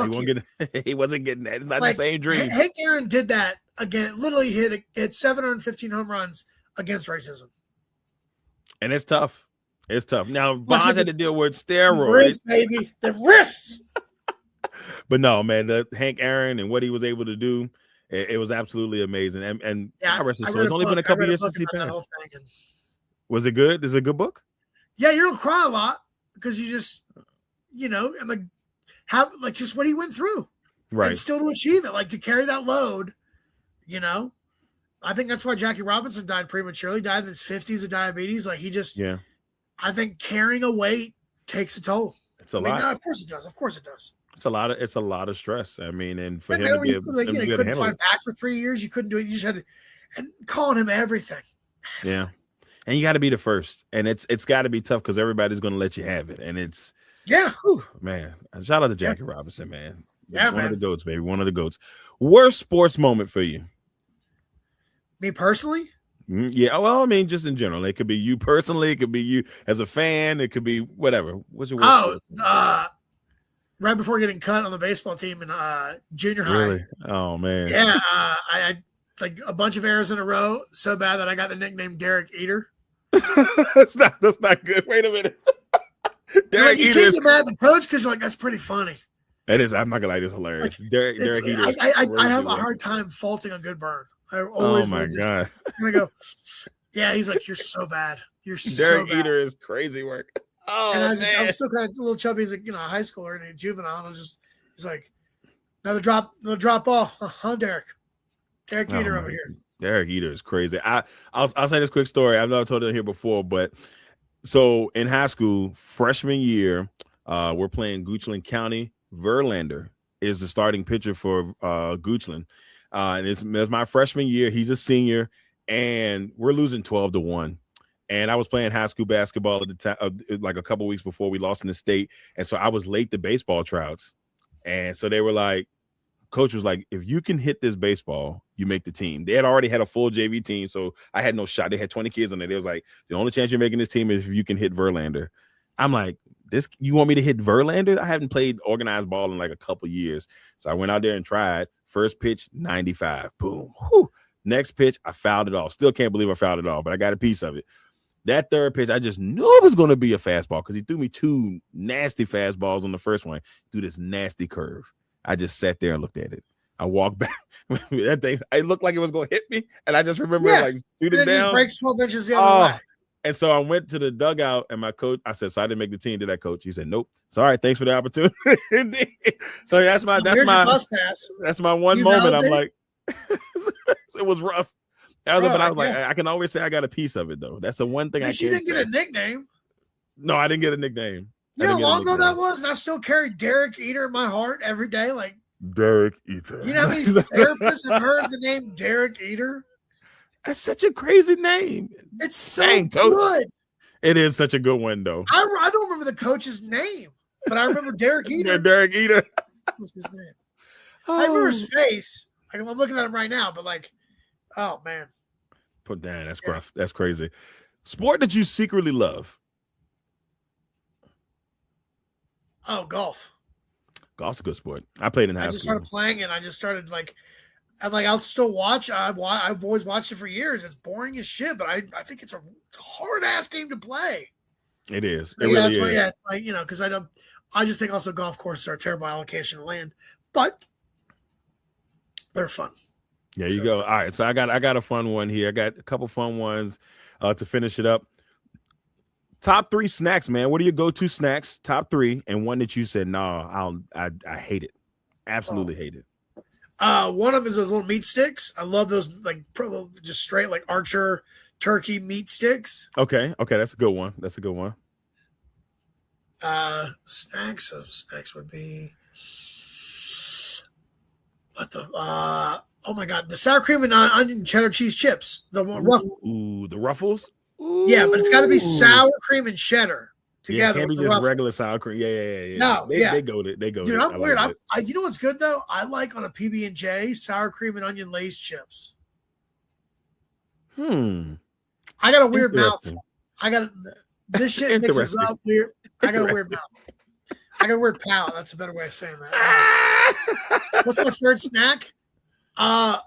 he wasn't getting that. It's not the same dream. Hank Aaron did that again, literally hit 715 home runs against racism. And it's tough. It's tough. Now, Bonds had to deal with steroids. Wrists, baby. The wrists. But no, man, the Hank Aaron and what he was able to do, it was absolutely amazing. And it's only been a couple years since he passed. Was it good? Is it a good book? Yeah, you're gonna cry a lot because you just, and like have like just what he went through, right? And still to achieve it, like to carry that load, I think that's why Jackie Robinson died prematurely. Died in his 50s of diabetes. Like he just, Yeah, I think carrying a weight takes a toll. it's a I mean, lot. no, of course it does. Of course it does. It's a lot of stress. I mean, and for And him to man, be you, able, like, him to you be able to couldn't handle fight it. back for 3 years. You couldn't do it. You just had to, and calling him everything. Yeah. And you got to be the first. And it's got to be tough because everybody's going to let you have it. And it's, Yeah. whew, man, shout out to Jackie Robinson, man. Yeah, One of man. the GOATs, baby. One of the GOATs. Worst sports moment for you? Me personally? Yeah, well, I mean, just in general. It could be you personally. It could be you as a fan. It could be whatever. What's your worst sports moment? Right before getting cut on the baseball team in junior high. Really? Oh, man. Yeah, I like a bunch of errors in a row so bad that I got the nickname Derek Eater. That's not good. Wait a minute. Derek You Eater can't is, get mad at the coach because you're like, that's pretty funny. that is, I'm not gonna lie, this is hilarious. Derek Eater is I have a crazy. hard time faulting a good burn. I Oh always my will just god. I go, yeah, he's like, you're so bad. You're so Derek bad. Eater is crazy work. Oh, And I man. was still kind of a little chubby as a a high schooler and a juvenile. And I was just, he's like, another drop ball. Huh, Derek Eater over here. Derek Eater is crazy. I'll say this quick story. I've never told it here before, but so in high school, freshman year, we're playing Goochland County. Verlander is the starting pitcher for Goochland. And it's my freshman year. He's a senior, and we're losing 12-1. And I was playing high school basketball at the time, like a couple weeks before we lost in the state. And so I was late to baseball tryouts. And so they were like, coach was like, if you can hit this baseball, you make the team. They had already had a full JV team, so I had no shot. They had 20 kids on there. They was like, the only chance you're making this team is if you can hit Verlander. I'm like, you want me to hit Verlander? I haven't played organized ball in like a couple years. So I went out there and tried. First pitch, 95. Boom. Whew. Next pitch, I fouled it off. Still can't believe I fouled it off, but I got a piece of it. That third pitch, I just knew it was going to be a fastball because he threw me two nasty fastballs on the first one. Threw this nasty curve. I just sat there and looked at it. I walked back. That thing, it looked like it was going to hit me, and I just remember like shoot it down. Just breaks 12 inches the other way. And so I went to the dugout, and my coach, I said, so I didn't make the team, did that, coach? He said, nope. So all right, thanks for the opportunity. So that's my bus pass. That's my one moment. I'm like, it was rough. But I was like, I can always say I got a piece of it though. That's the one thing I can't say. You didn't get a nickname. No, I didn't get a nickname. You know how long ago that was? And I still carry Derek Eater in my heart every day. Like Derek Eater. You know how many therapists have heard the name Derek Eater? That's such a crazy name. It's so good. It is such a good one, though. I don't remember the coach's name, but I remember Derek Eater. Derek Eater. What's his name? I remember his face. I'm looking at him right now, but like, oh man. Put down. That's rough. That's crazy. Sport that you secretly love. Oh, golf. Golf's a good sport. I played in high school. I just started playing and I just started like, I'm like, I'll still watch. I've always watched it for years. It's boring as shit, but I think it's a hard ass game to play. It is. So, it really is. It's like, because I just think also golf courses are a terrible allocation of land, but they're fun. Yeah, you go. All right, so I got a fun one here. I got a couple fun ones to finish it up. Top 3 snacks, man. What are your go-to snacks? Top 3, and one that you said, no, I hate it. Absolutely hate it. One of them is those little meat sticks. I love those, like just straight like Archer turkey meat sticks. Okay, that's a good one. Snacks would be what the oh my god, the sour cream and onion cheddar cheese chips. The Ruffles. Ooh, the Ruffles. Ooh. Yeah, but it's got to be sour cream and cheddar together. Yeah, it can't be just Ruffles. Regular sour cream. Yeah. No, they go to. Dude, I'm weird. You know what's good though? I like on a PB&J sour cream and onion Lay's chips. I got a weird mouth. This shit mixes up weird. I got a weird mouth. I got a weird palate. That's a better way of saying that. What's my third snack? Because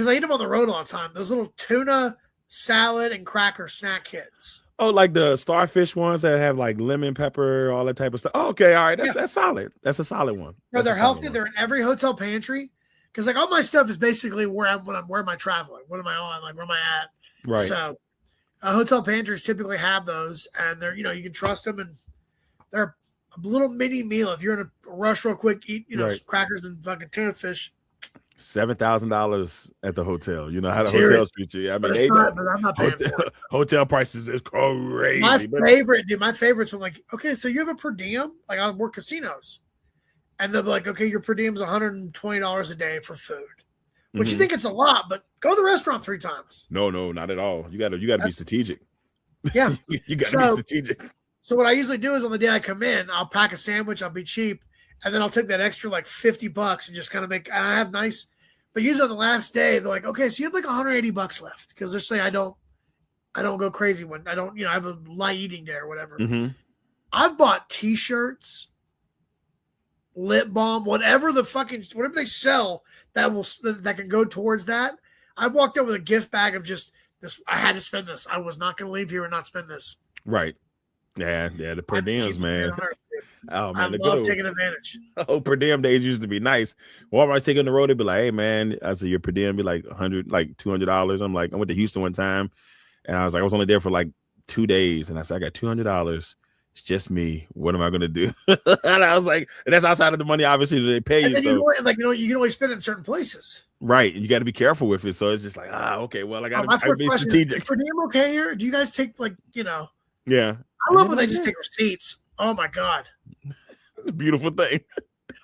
I eat them on the road all the time. Those little tuna salad and cracker snack kits. Oh, like the starfish ones that have like lemon pepper, all that type of stuff. Oh, okay, all right, that's solid. That's a solid one. No, they're healthy. They're in every hotel pantry. Because like all my stuff is basically where am I traveling? What am I on? Like where am I at? Right. So hotel pantries typically have those, and they're you can trust them, and they're a little mini meal if you're in a rush real quick. Eat some crackers and fucking tuna fish. $7,000 at the hotel. You know how the Serious? hotels treat you. I mean, But it's not. But I'm not paying for it. Hotel prices is crazy. My favorites were like, okay, so you have a per diem. Like I work casinos, and they'll be like, okay, your per diem is $120 a day for food, which you think it's a lot, but go to the restaurant 3 times. No, not at all. You got to be strategic. Yeah, you got to be strategic. So what I usually do is on the day I come in, I'll pack a sandwich. I'll be cheap, and then I'll take that extra like $50 and just kind of make. And I have nice, but usually on the last day they're like, okay, so you have like $180 left because they're saying I don't go crazy when I don't, I have a light eating day or whatever. I've bought T-shirts, lip balm, whatever they sell that can go towards that. I've walked out with a gift bag of just this. I had to spend this. I was not going to leave here and not spend this. Right. Yeah, the per diems, man. Oh man, I love taking advantage. Oh, per diem days used to be nice. Walmart's taking the road, they'd be like, "Hey, man," I said, "Your per diem be like $200." I'm like, I went to Houston one time, and I was like, I was only there for like 2 days, and I said, I got $200. It's just me. What am I gonna do? And I was like, and that's outside of the money, obviously, that they pay you. And you can only spend it in certain places. Right, you got to be careful with it. So it's just like, okay, well, I got to be strategic. Is per diem okay here? Do you guys take Yeah. I love when they just take receipts. Oh my god, it's a beautiful thing.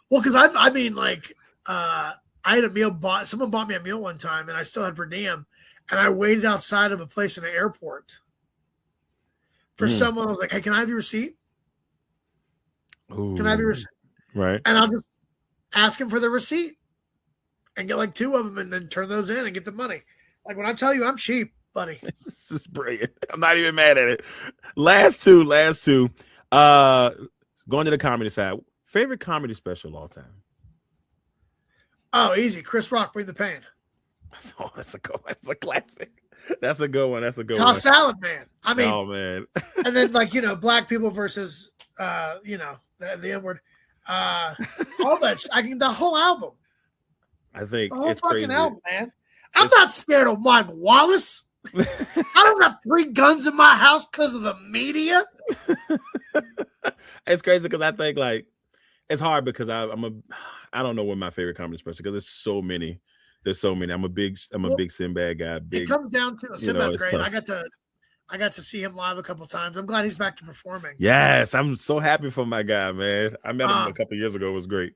Well, because I had a meal someone bought me a meal one time, and I still had per diem, and I waited outside of a place in an airport for someone. I was like, "Hey, can I have your receipt? Can I have your receipt?" Right. And I'll just ask him for the receipt and get like 2 of them, and then turn those in and get the money. Like when I tell you I'm cheap, buddy. This is brilliant. I'm not even mad at it. Last two. Going to the comedy side. Favorite comedy special of all time? Oh, easy. Chris Rock, Bring the Pain. Oh, that's a good one. That's a classic. That's a good one. Toss Salad Man. I mean, oh man. And then black people versus the N-word. All that. The whole album. I think the whole it's fucking crazy. album, man. I'm not scared of Mike Wallace. I don't got 3 guns in my house because of the media. It's crazy because I think it's hard because I don't know what my favorite comedy special because there's so many. There's so many. I'm a big Sinbad guy. It comes down to Sinbad's great. Tough. I got to see him live a couple times. I'm glad he's back to performing. Yes, I'm so happy for my guy, man. I met him a couple of years ago. It was great.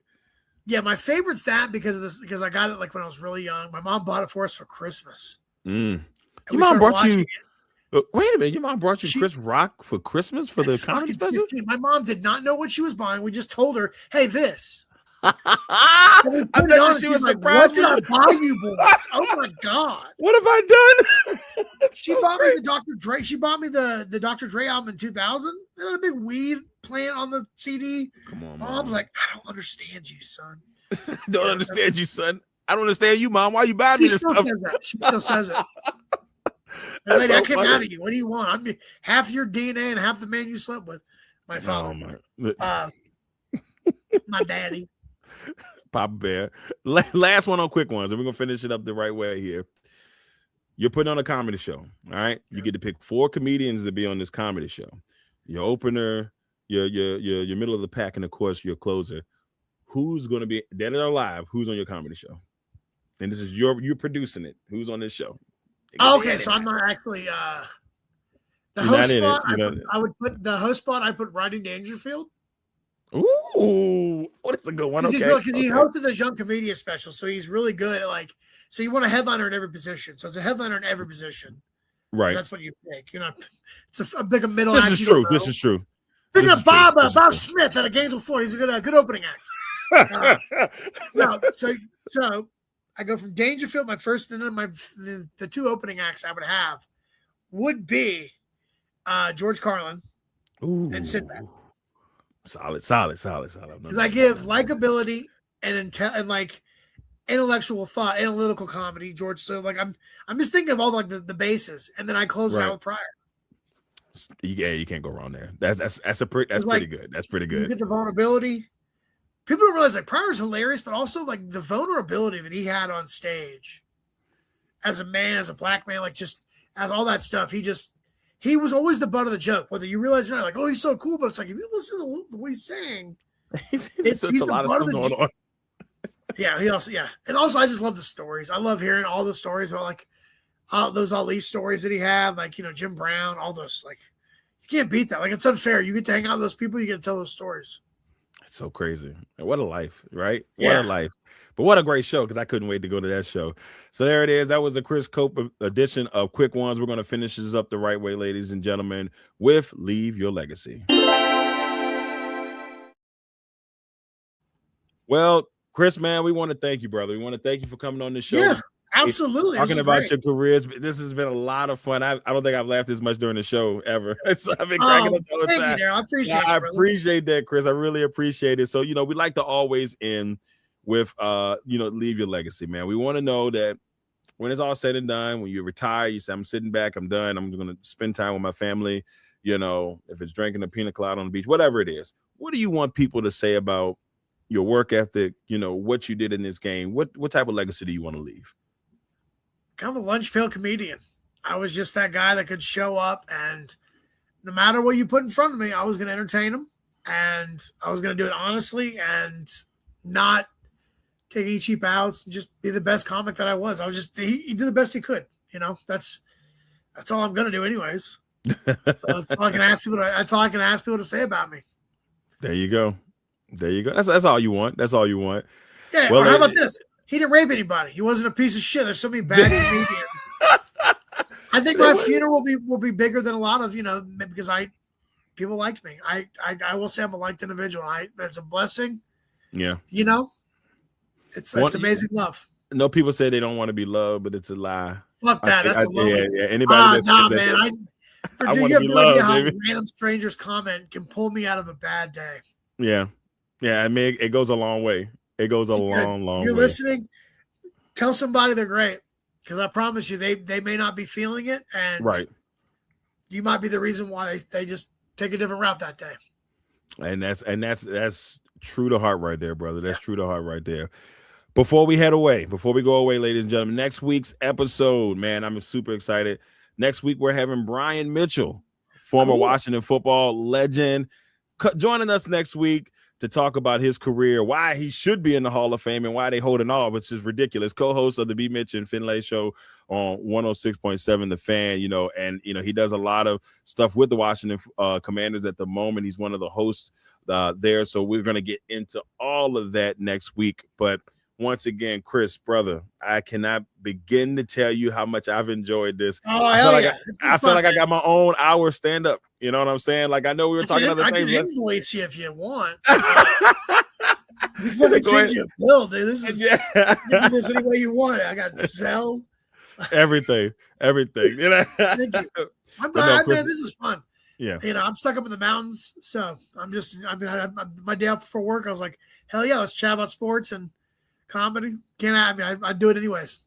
Yeah, my favorite's that because I got it when I was really young. My mom bought it for us for Christmas. Your mom brought you. Wait a minute, your mom brought you Chris Rock for Christmas for the comedy special? My mom did not know what she was buying. We just told her, "Hey, this." I bet she was surprised. What did I buy you, boys? Oh my god! What have I done? She bought me the Dr. Dre. She bought me the Dr. Dre album in 2000. They had a big weed plant on the CD. Come on, Mom. I was like, I don't understand you, son. Don't understand you, son. I don't understand you, Mom. Why you buying me this stuff? She still says it. Lady, I came out of you. What do you want? I'm half your DNA and half the man you slept with. My father. My daddy. Papa Bear. Last one on quick ones, and we're gonna finish it up the right way here. You're putting on a comedy show, all right? You get to pick 4 comedians to be on this comedy show. Your opener, your middle of the pack, and of course your closer. Who's gonna be dead or alive? Who's on your comedy show? And this is you're producing it. Who's on this show? Okay, so I'm not actually the host spot. I would put the host spot. I put Rodney Dangerfield. Ooh, what is a good one? Because he hosted this young comedian special, so he's really good at so you want a headliner in every position. So it's a headliner in every position. Right. That's what you pick. It's a big middle act. This is true. Picking up Bob Smith out of Gainesville, Florida. He's a good opening act. So I go from Dangerfield. My first, and then the 2 opening acts I would have would be George Carlin and Sinbad. Solid. Because I give likability and intellectual thought, analytical comedy, George. So I'm just thinking of all the bases, and then I close it out with Pryor. Yeah, you can't go wrong there. That's pretty good. That's pretty good. You get the vulnerability. People don't realize Pryor's hilarious, but also the vulnerability that he had on stage as a man, as a black man, just as all that stuff. He was always the butt of the joke, whether you realize or not. He's so cool, but it's if you listen to what he's saying, he's a lot of stuff going on. Yeah, and also I just love the stories. I love hearing all the stories about like those Ali stories that he had, like Jim Brown, all those. Like you can't beat that. Like it's unfair. You get to hang out with those people, you get to tell those stories. It's so crazy. What a life, right? Yeah. What a life. But what a great show, because I couldn't wait to go to that show. So there it is. That was the Chris Cope edition of Quick Ones. We're going to finish this up the right way, ladies and gentlemen, with Leave Your Legacy. Well, Chris, man, we want to thank you, brother. We want to thank you for coming on the show. Yeah, absolutely. Talking about your careers. This has been a lot of fun. I don't think I've laughed as much during the show ever. So I've been cracking up all the time. Thank you, Darrell. I appreciate that, Chris. I really appreciate it. So, we like to always end with, leave your legacy, man. We want to know that when it's all said and done, when you retire, you say, I'm sitting back, I'm done. I'm going to spend time with my family. If it's drinking a pina colada on the beach, whatever it is. What do you want people to say about your work ethic, what you did in this game? What type of legacy do you want to leave? Kind of a lunch pail comedian. I was just that guy that could show up, and no matter what you put in front of me, I was going to entertain them, and I was going to do it honestly and not take any cheap outs and just be the best comic that I was. He did the best he could. That's all I'm going to do anyways. So that's all I can ask people to say about me. There you go. That's all you want. That's all you want. Yeah. Well, how about this? He didn't rape anybody. He wasn't a piece of shit. There's so many bad comedians. I think my funeral will be bigger than a lot of because people liked me. I will say I'm a liked individual. That's a blessing. Yeah. It's amazing love. No, people say they don't want to be loved, but it's a lie. Fuck that. That's a lie. Yeah. Anybody man. I want to be loved, how baby. Random strangers comment can pull me out of a bad day. Yeah. I mean, it goes a long way. It goes a long way. You're listening, tell somebody they're great, because I promise you they may not be feeling it, and right. You might be the reason why they just take a different route that day. And that's true to heart right there, brother. That's true to heart right there. Before we go away, ladies and gentlemen, next week's episode, man, I'm super excited. Next week, we're having Brian Mitchell, former Washington football legend, joining us next week to talk about his career, why he should be in the Hall of Fame, and why they hold it all, which is ridiculous. Co-host of the B. Mitch and Finlay show on 106.7 The Fan, and he does a lot of stuff with the Washington Commanders at the moment. He's one of the hosts there, so we're going to get into all of that next week. But once again, Chris, brother, I cannot begin to tell you how much I've enjoyed this. Oh, hell yeah. I feel like I got my own hour stand-up. You know what I'm saying? Like, I know we were talking other things. I can invoice you if you want. We fucking send you a bill, dude. This is you can do this any way you want. I got Zelle. Everything. Thank you. I'm glad, man. This is fun. Yeah. I'm stuck up in the mountains, so my day off for work. I was like, hell yeah, let's chat about sports and comedy. I'd do it anyways.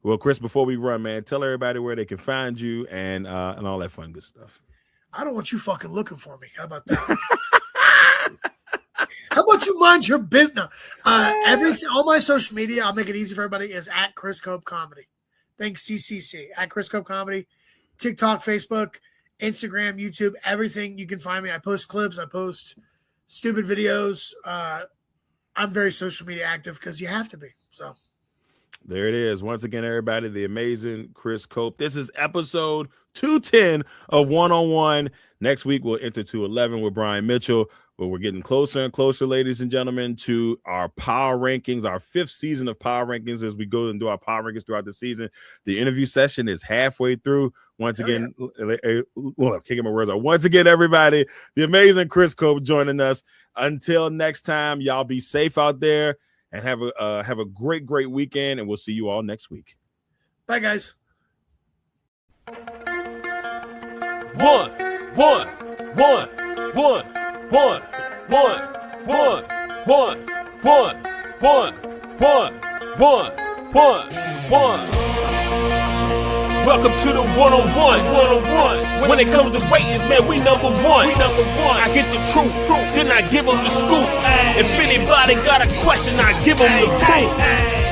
Well, Chris, before we run, man, tell everybody where they can find you and all that fun good stuff. I don't want you fucking looking for me. How about that? How about you mind your business? Everything, all my social media, I'll make it easy for everybody, is at Chris Cope Comedy. Thanks, CCC. At Chris Cope Comedy. TikTok, Facebook, Instagram, YouTube, everything you can find me. I post clips. I post stupid videos. I'm very social media active because you have to be. So there it is. Once again, everybody, the amazing Chris Cope. This is episode 210 of 101. Next week, we'll enter 211 with Brian Mitchell. But we're getting closer and closer, ladies and gentlemen, to our power rankings, our 5th season of power rankings as we go and do our power rankings throughout the season. The interview session is halfway through. Once again, kicking my words out. Once again, everybody, the amazing Chris Cope joining us. Until next time, y'all be safe out there and have a great, great weekend. And we'll see you all next week. Bye, guys. One. Welcome to the 101. When it comes to ratings, man, we number one. I get the truth, then I give them the scoop. If anybody got a question, I give them the proof.